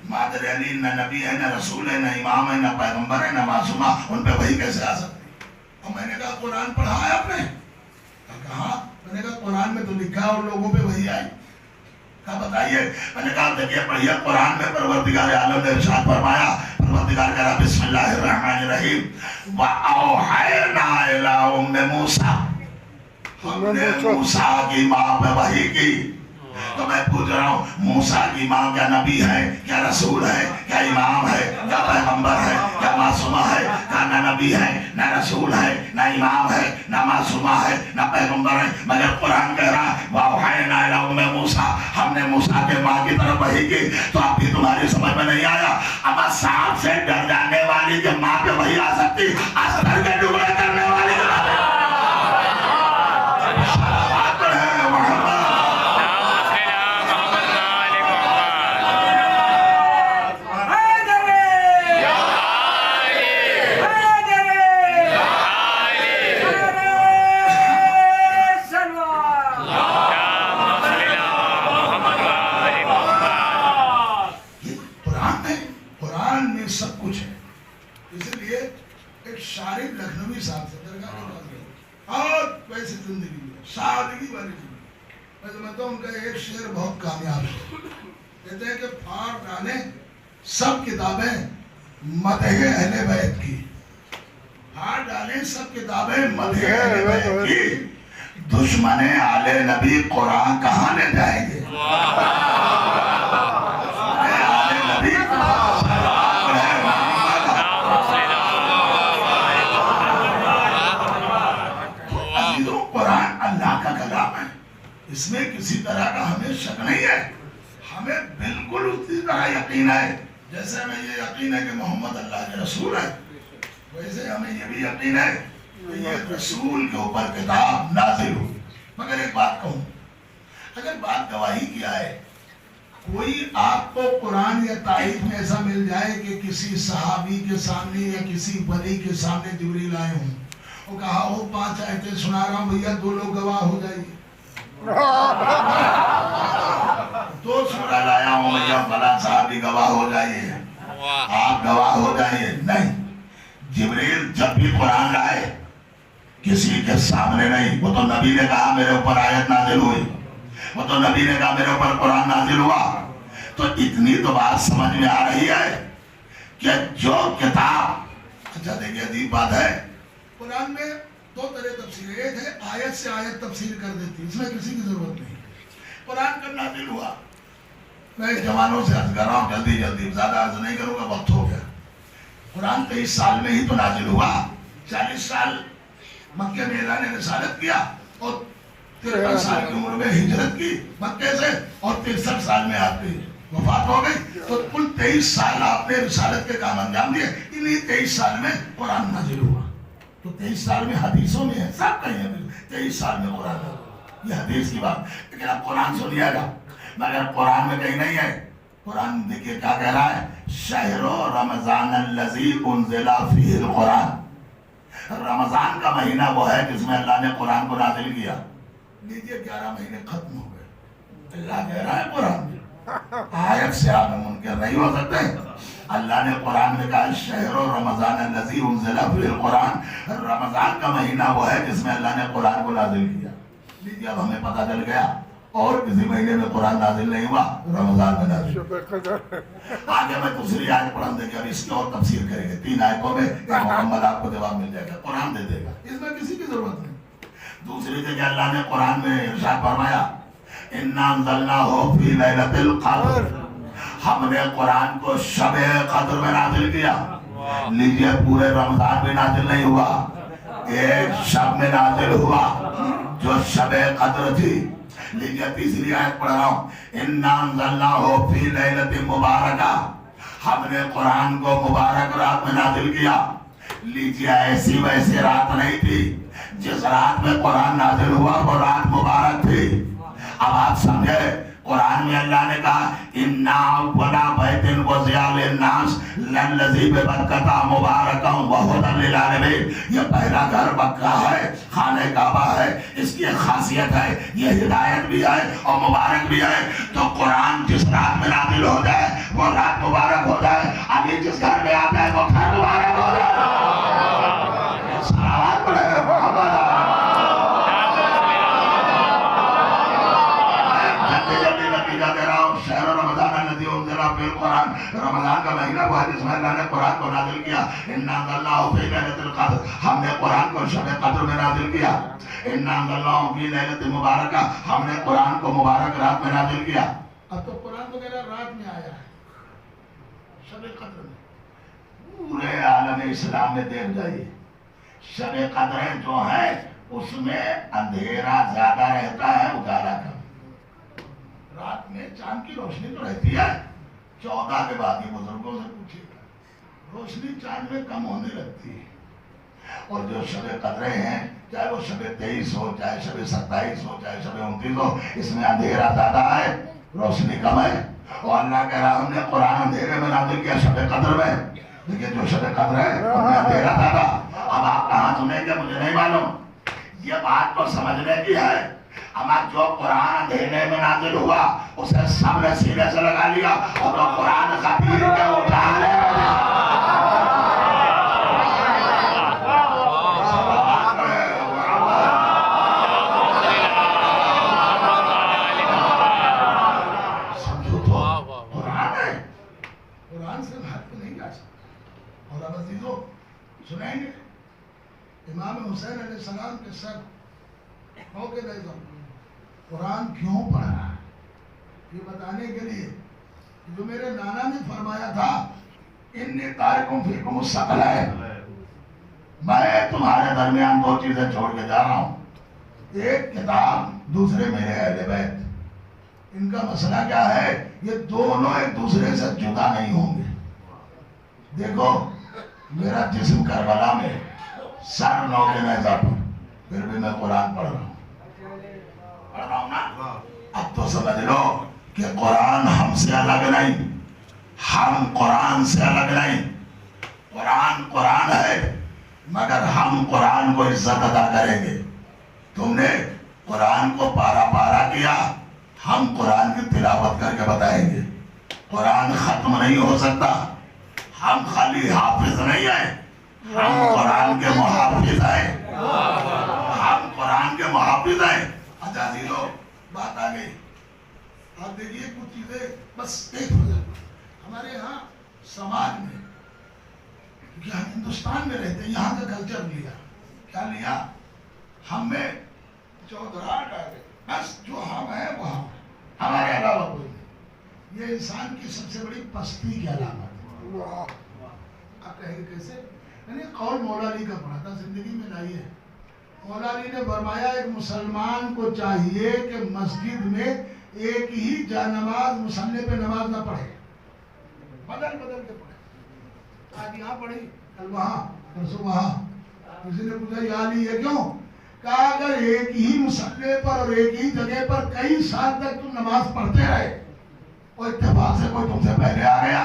مادر علی نہ نبی ہے، نہ رسول ہے، نہ امام ہے، نہ پیغمبر ہے، نہ معصوم. ان پہ وحی کیسے آ سکتی؟ اور میں نے کہا قرآن پڑھا ہے آپ نے؟ کہا میں نے کہا قرآن میں تو لکھا اور لوگوں پہ وحی آئی. کہا بتائیے. میں نے کہا دیکھیے پڑھیے قرآن میں پروردگار عالم نے ارشاد فرمایا. پروردگار کہہ رہا بسم اللہ الرحمن الرحیم وَأَوْحَيْنَا إِلَىٰ أُمِّ مُوسَىٰ ہم نے موسیٰ کی ماں پہ وحی کی. تو میں پوچھ رہا ہوں موسیٰ کی ماں کیا نبی ہے, کیا رسول ہے, کیا امام ہے, کیا پیغمبر ہے, کیا معصومہ ہے؟ کیا نہ نبی ہے, نہ رسول ہے, نہ امام ہے, نہ معصومہ ہے, نہ پیغمبر ہے, مگر قرآن کہہ رہا وَأَوْحَيْنَا إِلَىٰ أُمِّ مُوسَىٰ, ہم نے موسیٰ کے ماں کی طرف وحی کی. تو اب بھی تمہاری سمجھ میں نہیں آیا؟ اما سانپ سے ڈر جانے والی کے ماں پہ وحی آ سکتی, اصغر کے ٹکڑے کرنے والی کے ماں پہ سب کچھ ہے. اس لیے ایک شاعر لکھنوی صاحب سے درگاہ کے پاس گئے اور ویسے زندگی میں سادگی والی زندگی. میں سمجھتا ہوں ان کا ایک شعر بہت کامیاب ہے. کہتے ہیں کہ پھاڑ ڈالیں سب کتابیں مدح اہل بیت کی, پھاڑ ڈالیں سب کتابیں مدح اہل بیت کی, دشمن آل نبی قرآن کہاں لے جائیں گے؟ اس میں کسی طرح کا ہمیں شک نہیں ہے. ہمیں بالکل اسی طرح یقین ہے جیسے ہمیں یہ یقین ہے کہ محمد اللہ کے رسول ہے, ویسے ہمیں یہ بھی یقین ہے کہ یہ رسول کے اوپر کتاب نازل ہو. مگر ایک بات کہوں, اگر بات گواہی کیا ہے, کوئی آپ کو قرآن یا تائید میں ایسا مل جائے کہ کسی صحابی کے سامنے یا کسی ولی کے سامنے جبریل آئے ہوں, وہ کہا وہ 5 آیتیں سنا رہا ہوں بھیا 2 لوگ گواہ ہو جائیے, 2 سورہ لایا ہوں بھیا فلاں صحابی گواہ ہو جائیے, آپ گواہ ہو جائیے. نہیں, جبریل جب بھی قرآن لائے کسی کے سامنے نہیں. وہ تو نبی نے کہا میرے اوپر آیت نازل ہوئی, وہ تو نبی نے کہا میرے اوپر قرآن نازل ہوا. تو اتنی تو بات سمجھ میں آ رہی ہے کہ جو کتاب, اچھا دیکھیں عجیب بات ہے, قرآن میں 2 طرح تفسیر. ایک ہے آیت سے آیت تفسیر کر دیتی, اس میں کسی کی ضرورت نہیں. قرآن کب نازل ہوا؟ میں اس جوانوں سے عرض کر رہا ہوں جلدی زیادہ عرض نہیں کروں گا, وقت ہو گیا. قرآن 23 سال میں ہی تو نازل ہوا. 40 سال مکے میں اعلان رسالت کیا اور 53 سال کی عمر میں ہجرت کی مکے سے, اور 63 سال میں آپ کی وفات ہو گئی. تو کل 23 سال آپ نے رسالت کے کام انجام دیے. انہی 23 سال میں قرآن نازل ہوا. تو 23 سال میں حدیثوں میں ہے, سب کہیں ہیں 23 سال میں قرآن ہے, یہ حدیث کی بات. لیکن اب قرآن سنیے گا, مگر قرآن میں کہیں نہیں ہے. قرآن دیکھیے کیا کہہ رہا ہے, شہر رمضان الذی انزل فیہ القرآن. رمضان کا مہینہ وہ ہے جس میں اللہ نے قرآن کو نازل کیا. لیجیے 11 مہینے ختم ہو گئے, اللہ کہہ رہا ہے قرآن میں آیت سے آپ منکر نہیں ہو سکتے. اللہ نے قرآن میں کہا شہر رمضان الذی انزل فیہ القرآن, رمضان کا مہینہ وہ ہے جس میں اللہ نے قرآن کو نازل کیا. لیجیے اب ہمیں پتہ چل گیا اور کسی مہینے میں قرآن نازل نہیں ہوا, رمضان میں نازل. آگے میں دوسری آیت قرآن دے گا, اس کی اور تفسیر کریں گے. 3 آیتوں میں محمد آپ کو جواب مل جائے گا, قرآن دے دے گا, اس میں کسی کی ضرورت نہیں. دوسری جگہ اللہ نے قرآن میں ارشاد فرمایا اِنَّا أَنزَلْنَاهُ فِي لَيْلَةِ الْقَدْرِ, ہم نے قرآن کو شب قدر میں نازل کیا. لیجئے پورے رمضان میں نازل نہیں ہوا, ایک شب میں نازل ہوا جو شب قدر تھی. لیجئے تیسری آیت پڑھ رہا ہوں, اِنَّا أَنزَلْنَاهُ فِي لَيْلَةٍ مُبَارَكَةٍ, ہم نے قرآن کو مبارک رات میں نازل کیا. لیجئے ایسی ویسی رات نہیں تھی, جس رات میں قرآن نازل ہوا وہ رات مبارک تھی. اب آپ سمجھے, قرآن میں اللہ نے کہا اِنَّا أَوَّلَ بَيْتٍ وُضِعَ لِلنَّاسِ لَلَّذِي بِبَكَّةَ مُبَارَكًا وَهُدًى لِلْعَالَمِينَ, یہ پہلا گھر مکہ ہے, خانہ کعبہ ہے, اس کی ایک خاصیت ہے, یہ ہدایت بھی ہے اور مبارک بھی ہے. تو قرآن جس رات میں نازل ہو جائے وہ رات مبارک ہو جائے. ابھی جس گھر میں آتا ہے وہ گھر مبارک ہو جائے. صلوات پڑھے محمد. شہر رمضان الذی انزل فیہ القرآن, رمضان کا مہینہ وہ ہے جس میں اللہ نے قرآن کو نازل کیا. اِنَّا أَنزَلْنَاهُ فِي لَيْلَةِ الْقَدْرِ, ہم نے قرآن کو شب قدر میں نازل کیا. اِنَّا أَنزَلْنَاهُ فِي لَيْلَةٍ مُبَارَكَةٍ, ہم نے قرآن کو مبارک رات میں نازل کیا. اب تو قرآن وغیرہ رات میں آیا ہے, شب قدر میں. پورے عالم اسلام میں دیکھ جائیے, شب قدر جو ہے اس میں اندھیرا زیادہ رہتا ہے, اجالا کم. رات میں چاند کی روشنی تو رہتی ہے, 14 کے بعد یہ بزرگوں سے پوچھیے گا, روشنی چاند میں کم ہونے لگتی ہے. اور جو شب قدریں ہیں, چاہے وہ شب 23 ہو, چاہے شب 27 ہو, چاہے شب 29 ہو, اس میں اندھیرا زیادہ ہے, روشنی کم ہے. اور اللہ کہہ رہا ہم نے قرآن اندھیرے میں نازل کیا شب قدر میں. دیکھیں جو شب قدر ہے اس میں اندھیرا زیادہ. اب آپ کہاں سنیں گے مجھے نہیں معلوم, یہ بات تو سمجھنے کی ہے. ہمارا جو قرآن اندھیرے میں نازل ہوا اسے سب نے سینے سے لگا لیا, اور وہ قرآن خطیر کے اٹھا لے. سمجھو تو قرآن ہے, قرآن سے ہٹ کے نہیں جا سکتا. اور اب عزیزو سنیں گے امام حسین علیہ السلام کے سر موقع دے دو قرآن کیوں پڑھ رہا ہے, یہ بتانے کے لیے جو میرے نانا نے فرمایا تھا انی تارکم فیکم الثقلین, میں تمہارے درمیان 2 چیزیں چھوڑ کے جا رہا ہوں, ایک کتاب, دوسرے میرے اہل بیت. ان کا مسئلہ کیا ہے, یہ دونوں ایک دوسرے سے جدا نہیں ہوں گے. دیکھو میرا جسم کربلا میں, سر نو کے نیزہ پر, پھر بھی میں قرآن پڑھ رہا ہوں نا. اب تو سمجھ لو کہ قرآن ہم سے الگ نہیں, ہم قرآن سے الگ نہیں. قرآن قرآن ہے, مگر ہم قرآن کو عزت ادا کریں گے. تم نے قرآن کو پارا پارا کیا, ہم قرآن کی تلاوت کر کے بتائیں گے. قرآن ختم نہیں ہو سکتا, ہم خالی حافظ نہیں ہیں, ہم قرآن کے محافظ ہیں, ہم قرآن کے محافظ ہیں. اچھا لو بات آ گئی. آپ دیکھیے کچھ چیزیں بس ایک ہو جائے. ہمارے یہاں سماج میں, کیونکہ ہم ہندوستان میں رہتے ہیں, یہاں کا کلچر لیا, کیا لیا, ہم میں چودراہٹ آ گئی. بس جو ہم ہیں وہ ہم ہیں, ہمارے علاوہ کوئی نہیں. یہ انسان کی سب سے بڑی پستی کی علامت ہے. آپ کہیں گے کیسے, میں نے قول مولا علی کا پڑھا تھا, زندگی میں لائیے. مولا علی نے فرمایا ایک مسلمان کو چاہیے کہ مسجد میں ایک ہی جانماز مصلی پہ نماز نہ پڑھے, بدل بدل کے پڑھے. آج یہاں پڑھی, کل وہاں, پرسوں وہاں. کسی نے پوچھا یا علی یہ کیوں, کہا اگر ایک ہی مصلی پر اور ایک ہی جگہ پر کئی سال تک تم نماز پڑھتے رہے, اور اتفاق سے کوئی تم سے پہلے آ گیا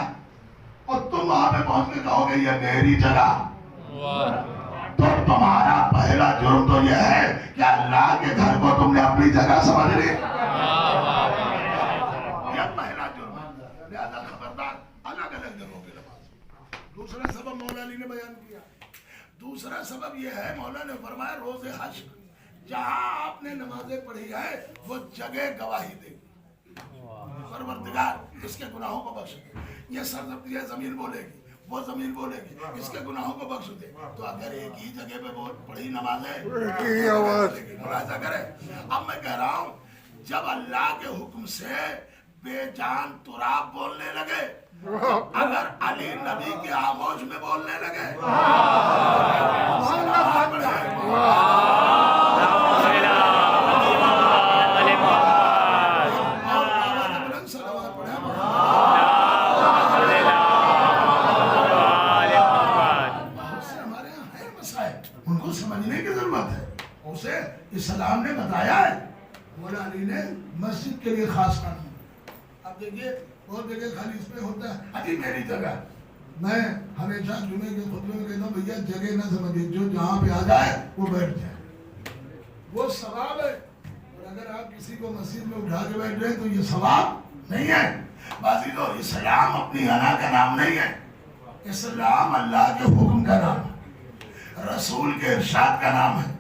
اور تم وہاں پہ پہنچ کے کہو گے یہ میری جگہ, تو تمہارا پہلا جرم تو یہ ہے کہ اللہ کے گھر کو تم نے اپنی جگہ سمجھ لی. یہ پہلا جرم ہے. لہذا خبردار الگ الگ جگہوں پہ نماز. دوسرا سبب مولا علی نے بیان کیا. دوسرا سبب یہ ہے, مولا نے فرمایا روز حشر جہاں آپ نے نمازیں پڑھی ہے وہ جگہ گواہی دے گی, پروردگار اس کے گناہوں کو بخش دے. یہ زمین بولے گی, وہ زمین بولے گی اس کے گناہوں کو بخش دے. تو اگر ایک ہی جگہ پہ وہ پڑھی نمازیں ملاحظہ کرے. اب میں کہہ رہا ہوں جب اللہ کے حکم سے بے جان تراب بولنے لگے, اگر علی نبی کے آغوش میں بولنے لگے, ان کو سمجھنے کی ضرورت ہے. اسے اسلام نے بتایا ہے, مولا علی نے مسجد کے لیے خاص قانون. اب دیکھیے بہت جگہ خالی اس میں ہوتا ہے ابھی میری جگہ. میں ہمیشہ جمعے کے خطبے میں کہتا ہوں بھیا جگہ نہ سمجھے, جو جہاں پہ آ جائے وہ بیٹھ جائے, وہ ثواب ہے. اور اگر آپ کسی کو مسجد میں اٹھا کے بیٹھ رہے ہیں تو یہ ثواب نہیں ہے. بازی تو اسلام اپنی انا کا نام نہیں ہے, اسلام اللہ کے حکم کا نام ہے, رسول کے ارشاد کا نام ہے.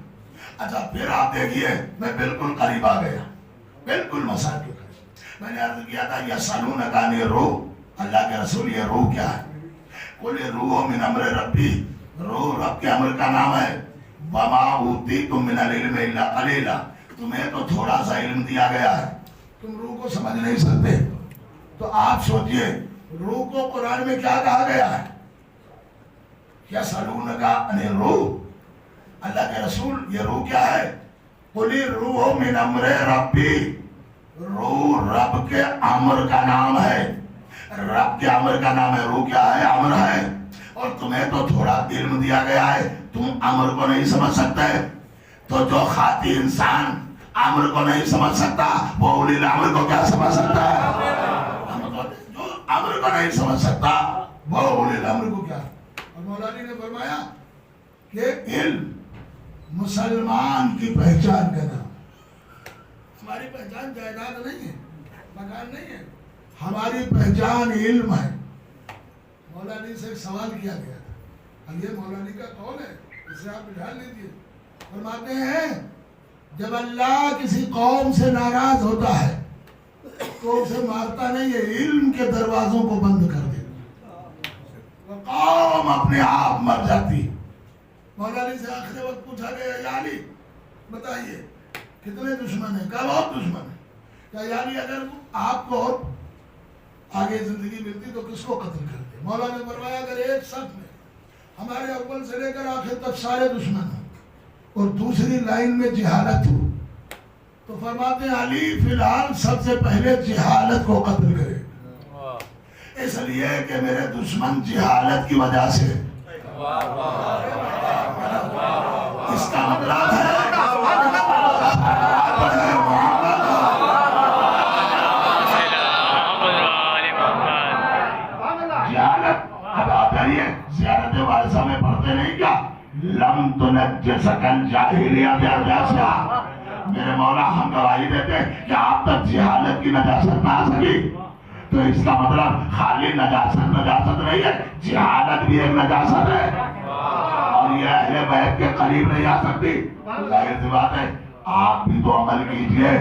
اچھا پھر آپ دیکھیے میں بالکل قریب آ گیا, بالکل مسائل کے قریب. میں نے عرض کیا تھا یسألونک عن الروح, اللہ کے رسول یہ روح کیا ہے؟ قل الروح من امر ربی، روح رب کے امر کا نام ہے. وما اوتیتم من العلم الا قلیلا، تمہیں تو تھوڑا سا علم دیا گیا ہے، تم روح کو سمجھ نہیں سکتے. تو آپ سوچئے روح کو قرآن میں کیا کہا گیا ہے؟ یسألونک عن الروح، اللہ کے رسول یہ روح کیا ہے؟ قل الروح من امر ربی، روح رب کے امر کا نام ہے، رب کے امر کا نام ہے. روح کیا ہے؟ امر ہے. اور تمہیں تو تھوڑا علم دیا گیا ہے، تم امر کو نہیں سمجھ سکتے. تو جو خاطی انسان امر کو نہیں سمجھ سکتا وہ اولی الامر کو کیا سمجھ سکتا ہے؟ جو امر کو نہیں سمجھ سکتا وہ اولی الامر کو کیا. اور مولانا نے فرمایا کہ علم مسلمان کی پہچان کا نام. ہماری پہچان جائیداد نہیں ہے، مکان نہیں ہے، ہماری پہچان علم ہے. مولانا سے ایک سوال کیا گیا تھا، یہ مولانا کا قول ہے، اسے آپ بجھال لیجیے. فرماتے ہیں جب اللہ کسی قوم سے ناراض ہوتا ہے تو اسے مارتا نہیں ہے، علم کے دروازوں کو بند کر دیتا، وہ قوم اپنے آپ مر جاتی. مولانا سے آخر وقت پوچھا گیا یا علی بتائیے کتنے دشمن ہیں؟ کہا بہت دشمن ہیں. کہا یعنی اگر آپ کو آگے زندگی ملتی تو کس کو قتل کرتے؟ مولانا نے فرمایا اگر ایک صف میں ہمارے اول سے لے کر آخر تک سارے دشمن ہوں اور دوسری لائن میں جہالت ہو تو فرماتے ہیں علی فی الحال سب سے پہلے جہالت کو قتل کرے، اس لیے کہ میرے دشمن جہالت کی وجہ سے. اس کا مطلب ہے زیارت وارثہ میں پڑھتے نہیں کیا لم تنجسک الجاہلیہ بنجاسہ. میرے مولا ہم گواہی دیتے کہ آپ تک جہالت کی نجاست نہ آ سکی. تو اس کا مطلب خالی نجاست نہیں ہے، جہالت بھی ایک نجاست ہے، اور یہ اہل بیت کے قریب نہیں آ سکتی. ظاہر سی بات ہے آپ بھی تو عمل کیجئے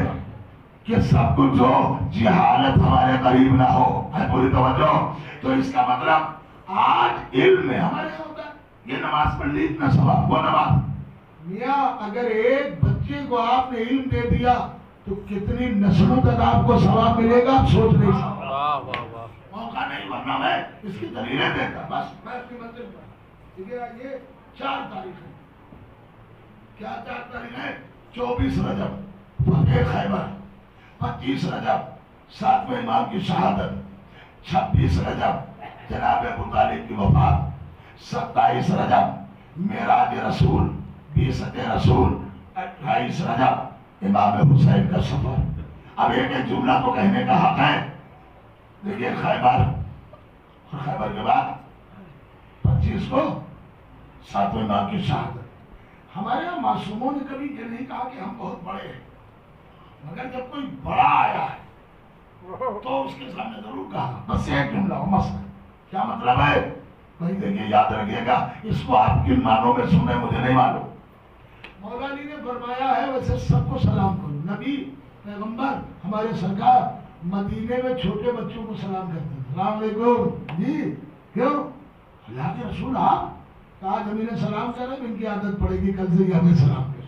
کہ سب کچھ جو جہالت ہمارے قریب نہ ہو. ہے پوری توجہ. تو اس کا مطلب آج علم میں ہمارے ہوتا ہے، یہ نماز پڑھ لی اتنا ثواب، وہ نماز. میاں اگر ایک بچے کو آپ نے علم دے دیا تو کتنی نسلوں تک آپ کو ثواب ملے گا آپ سوچ نہیں سکتے. موقع نہیں ورنہ میں اس کی دلیلیں دیتا. بس میں اپنی منزل پر یہ 4 تاریخ ہے. کیا 4 تاریخ ہے؟ 24 رجب فتح خیبر، 25 رجب 7ویں امام کی شہادت، 26 رجب جناب ابو طالب کی وفات، 27 رجب معراج رسول، 20 رسول، 28 رجب امام حسین کا سفر. اب ایک جملہ تو کہنے کا حق ہے. دیکھیے خیبر، اور خیبر کے بعد 25 کو 7ویں امام کی شہادت. ہمارے یہاں معصوموں نے کبھی یہ نہیں کہا کہ ہم بہت بڑے ہیں، مگر جب کوئی بڑا آیا ہے تو اس کے سامنے ضرور کہا بس ایک جملہ ہو مسئلہ. کیا مطلب ہے؟ بھائی دیکھیے یاد رکھیے گا، اس کو آپ کن معنوں میں سنیں مجھے نہیں معلوم. مولانا نے فرمایا ہے ویسے سب کو سلام کرو. نبی پیغمبر ہمارے سرکار مدینے میں چھوٹے بچوں کو سلام کرتے ہیں. السلام علیکم جی. کیوں؟ اللہ کے رسول آپ آج ہم انہیں سلام کر رہے ہیں، ان کی عادت پڑے گی کل سے ہی ہمیں سلام کریں.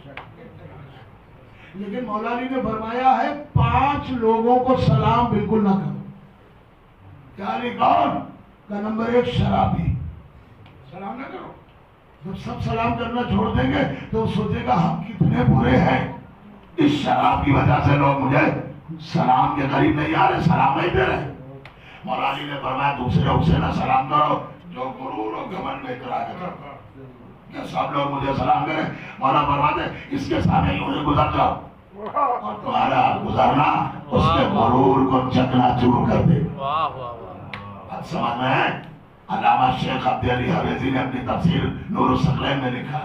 لیکن مولانا نے فرمایا ہے 5 لوگوں کو سلام بالکل نہ کرو. کیا نہیں کون؟ کا نمبر 1 شرابی، سلام نہ کرو. جب سب سلام کرنا چھوڑ دیں گے تو وہ سوچے گا ہم کتنے برے ہیں، اس شراب کی وجہ سے لوگ مجھے سلام کے قریب نہیں آ رہے، سلام نہیں دے رہے. مولانا نے فرمایا دوسرے اسے نہ سلام کرو جو غرور و گھمنڈ میں اترا کے کہ سب لوگ مجھے سلام کریں. مولانا فرماتے اس کے سامنے مجھے گزر جاؤ اور تمہارا گزرنا اس کے غرور کو چکنا چور کر دے. اب سمجھ میں ہے؟ علامہ شیخ عبد علی حویزی نے اپنی تفسیر نور الثقلین میں لکھا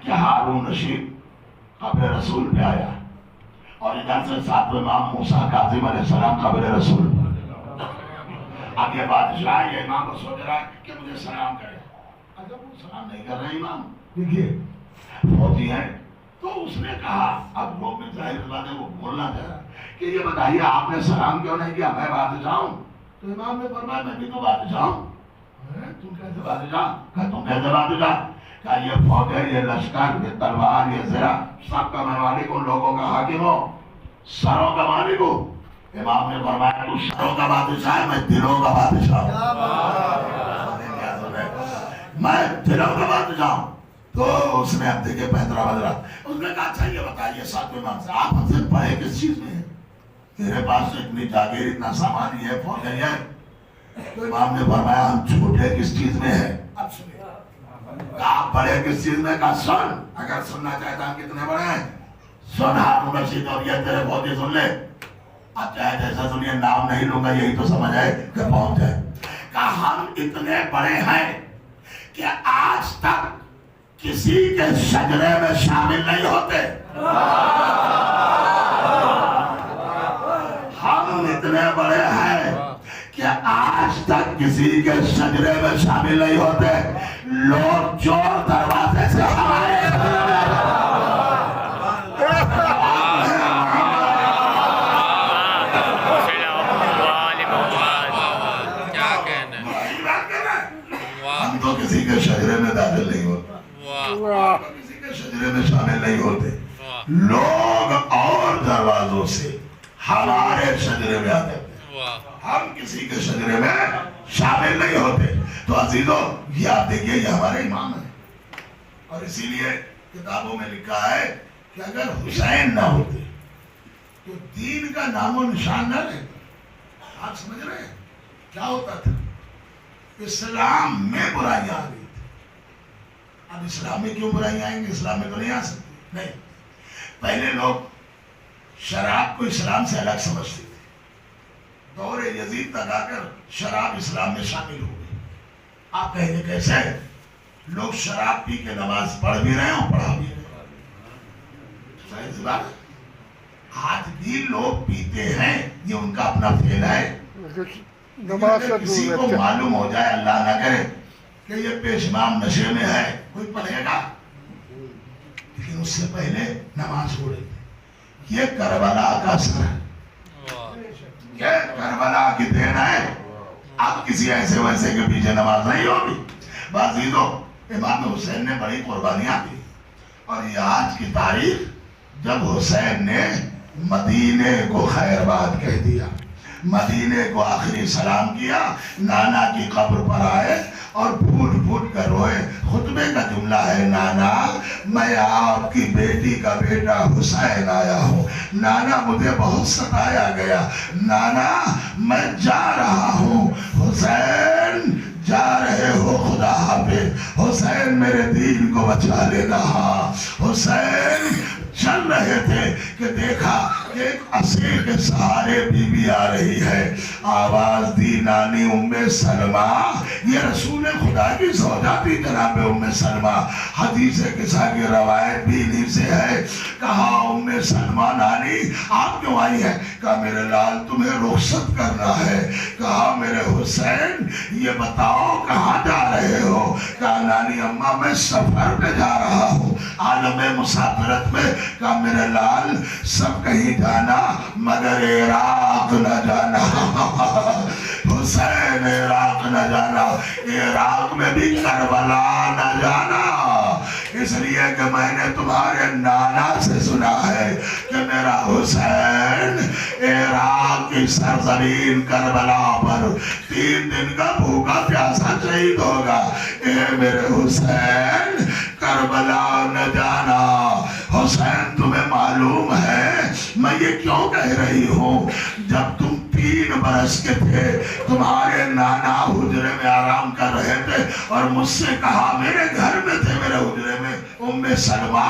کہ ہارون رشید قبر رسول پہ آیا اور ادھر سے 7ویں امام موسیٰ کاظم علیہ السلام قبر رسول پر. اب یہ بادشاہ یہ امام کو سوچ رہا ہے کہ مجھے سلام کرے. اگر وہ سلام نہیں کر رہے امام دیکھیے فوجی ہیں تو اس نے کہا اب وہ بھی ظاہر بات ہے وہ بولنا چاہ رہا کہ یہ بتائیے آپ نے سلام کیوں نہیں کیا؟ میں بادشاہ ہوں. تو امام نے فرمایا میں بھی تو بادشاہ ہوں. تم کیسے بادشاہ؟ کہا تم کیسے بادشاہ؟ کہا یہ فوجیں، یہ لشکر، یہ تلوار، یہ زرہ، سب کا میں مالک ہوں، لوگوں کا حاکم ہوں، سروں کا مالک ہوں. امام نے فرمایا تو سروں کا بادشاہ ہے، میں دلوں کا بادشاہ ہوں. میں دلوں کا بادشاہ ہوں. تو اس نے اب دیکھے 15 بدلا. اس نے کہا اچھا یہ بتائیے ساتویں امام سے آپ ہم سے پڑھے کس چیز میں ہیں؟ تیرے پاس تو اتنی جاگیر، اتنا سامان ہی ہے، فوجیں ہے. تو امام نے فرمایا ہم چھوٹے کس چیز میں ہیں؟ اب سنیے. آپ بڑے کس چیز میں؟ کہا سن. اگر سننا چاہتا ہم کتنے بڑے ہیں سن. ہارون رشید اور یہ تیرے فوجی سن لے. اب چاہے جیسا سنیے، نام نہیں لوں گا، یہی تو سمجھ آئے کہ پہنچ جائے. کہا ہم اتنے بڑے ہیں کہ آج تک کسی کے شجرے میں شامل نہیں ہوتے. ہم اتنے بڑے ہیں کہ آج تک کسی کے شجرے میں شامل نہیں ہوتے. لوگ چور دروازے سے ہمارے ہم تو کسی کے شجرے میں داخل نہیں ہوتے، کسی کے شجرے میں شامل نہیں ہوتے. لوگ اور دروازوں سے ہمارے شجرے میں آتے ہیں، ہم کسی کے شجرے میں شامل نہیں ہوتے. تو عزیزوں یہ آپ دیکھیے یہ ہمارے امام ہیں. اور اسی لیے کتابوں میں لکھا ہے کہ اگر حسین نہ ہوتے تو دین کا نام و نشان نہ رہتا. آپ سمجھ رہے ہیں کیا ہوتا تھا؟ اسلام میں برائیاں آ گئی تھی. اب اسلام میں کیوں برائیاں آئیں گے؟ اسلام میں تو نہیں آ سکتی. نہیں، پہلے لوگ شراب کو اسلام سے الگ سمجھتے تھے. دور یزید تک آ کر شراب اسلام میں شامل ہو گئی. آپ کہیں گے کیسے؟ لوگ شراب پی کے نماز پڑھ بھی رہے ہیں اور پڑھا بھی رہے ہیں. ظاہر سی بات ہے. آج بھی لوگ پیتے ہیں، یہ ان کا اپنا فعل ہے. اگر کسی کو معلوم ہو جائے، اللہ نہ کرے، کہ یہ پیش امام نشے میں ہے، کوئی پڑھے گا؟ لیکن اس سے پہلے نماز ہو رہی تھی. یہ کربلا کا اثر ہے، یہ کربلا کی دین ہے. اب کسی ایسے ویسے کے پیچھے نماز نہیں ہوگی. عزیزوں امام حسین نے بڑی قربانیاں دی. اور یہ آج کی تاریخ جب حسین نے مدینے کو خیر باد کہہ دیا، مدینے کو آخری سلام کیا، نانا کی قبر پر آئے اور پھوٹ پھوٹ کر روئے. خطبے کا جملہ ہے نانا میں آپ کی بیٹی کا بیٹا حسین آیا ہوں. نانا مجھے بہت ستایا گیا. نانا میں جا رہا ہوں. حسین جا رہے ہو خدا حافظ. حسین میرے دین کو بچا لینا. حسین چل رہے تھے کہ دیکھا کہ ایک اسیر کے سہارے بی بی آ رہی ہے. آواز دی نانی ام سلمہ. یہ رسول خدا کی زوجہ تھی جناب ام سلمہ. حدیث قصہ کی روایت بھی انہی سے ہے. کہا ام سلمہ نانی آپ کیوں آئی ہیں؟ کہا میرے لال تمہیں رخصت کرنا ہے. کہا میرے حسین یہ بتاؤ کہاں جا رہے ہو؟ کہا نانی اماں میں سفر پہ جا رہا ہوں، عالم مسافرت میں. کہا میرے لال سب کہیں جانا مگر عراق نہ جانا. حسین عراق نہ جانا، عراق میں بھی کربلا نہ جانا. اس لیے کہ میں نے تمہارے نانا سے سنا ہے کہ میرا حسین عراق کی سرزمین کربلا پر 3 دن کا بھوکا پیاسا شہید ہوگا. اے میرے حسین کربلا نہ جانا. حسین تمہیں معلوم ہے میں یہ کیوں کہہ رہی ہوں؟ جب تم 3 برس کے تھے تمہارے نانا حجرے میں آرام کر رہے تھے اور مجھ سے کہا میرے گھر میں تھے میرے حجرے میں ام سلمہ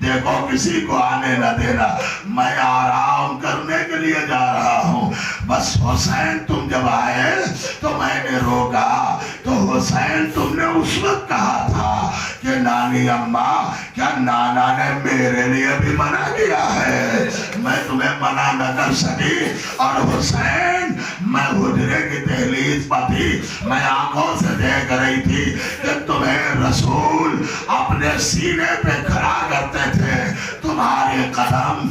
دیکھو کسی کو آنے نہ دینا، میں آرام کرنے کے لیے جا رہا ہوں. بس حسین تم جب آئے تو میں نے روکا. تو حسین تم نے اس وقت کہا تھا کہ نانی اماں کیا نانا نے میرے لیے بھی منع کیا ہے؟ میں تمہیں منع نہ کر سکی. اور حسین میں حجرے کی دہلیز پر تھی، میں آنکھوں سے دیکھ رہی تھی کہ تمہیں رسول اپنے سینے پہ کھڑا کرتے تھے. تمہارے قدم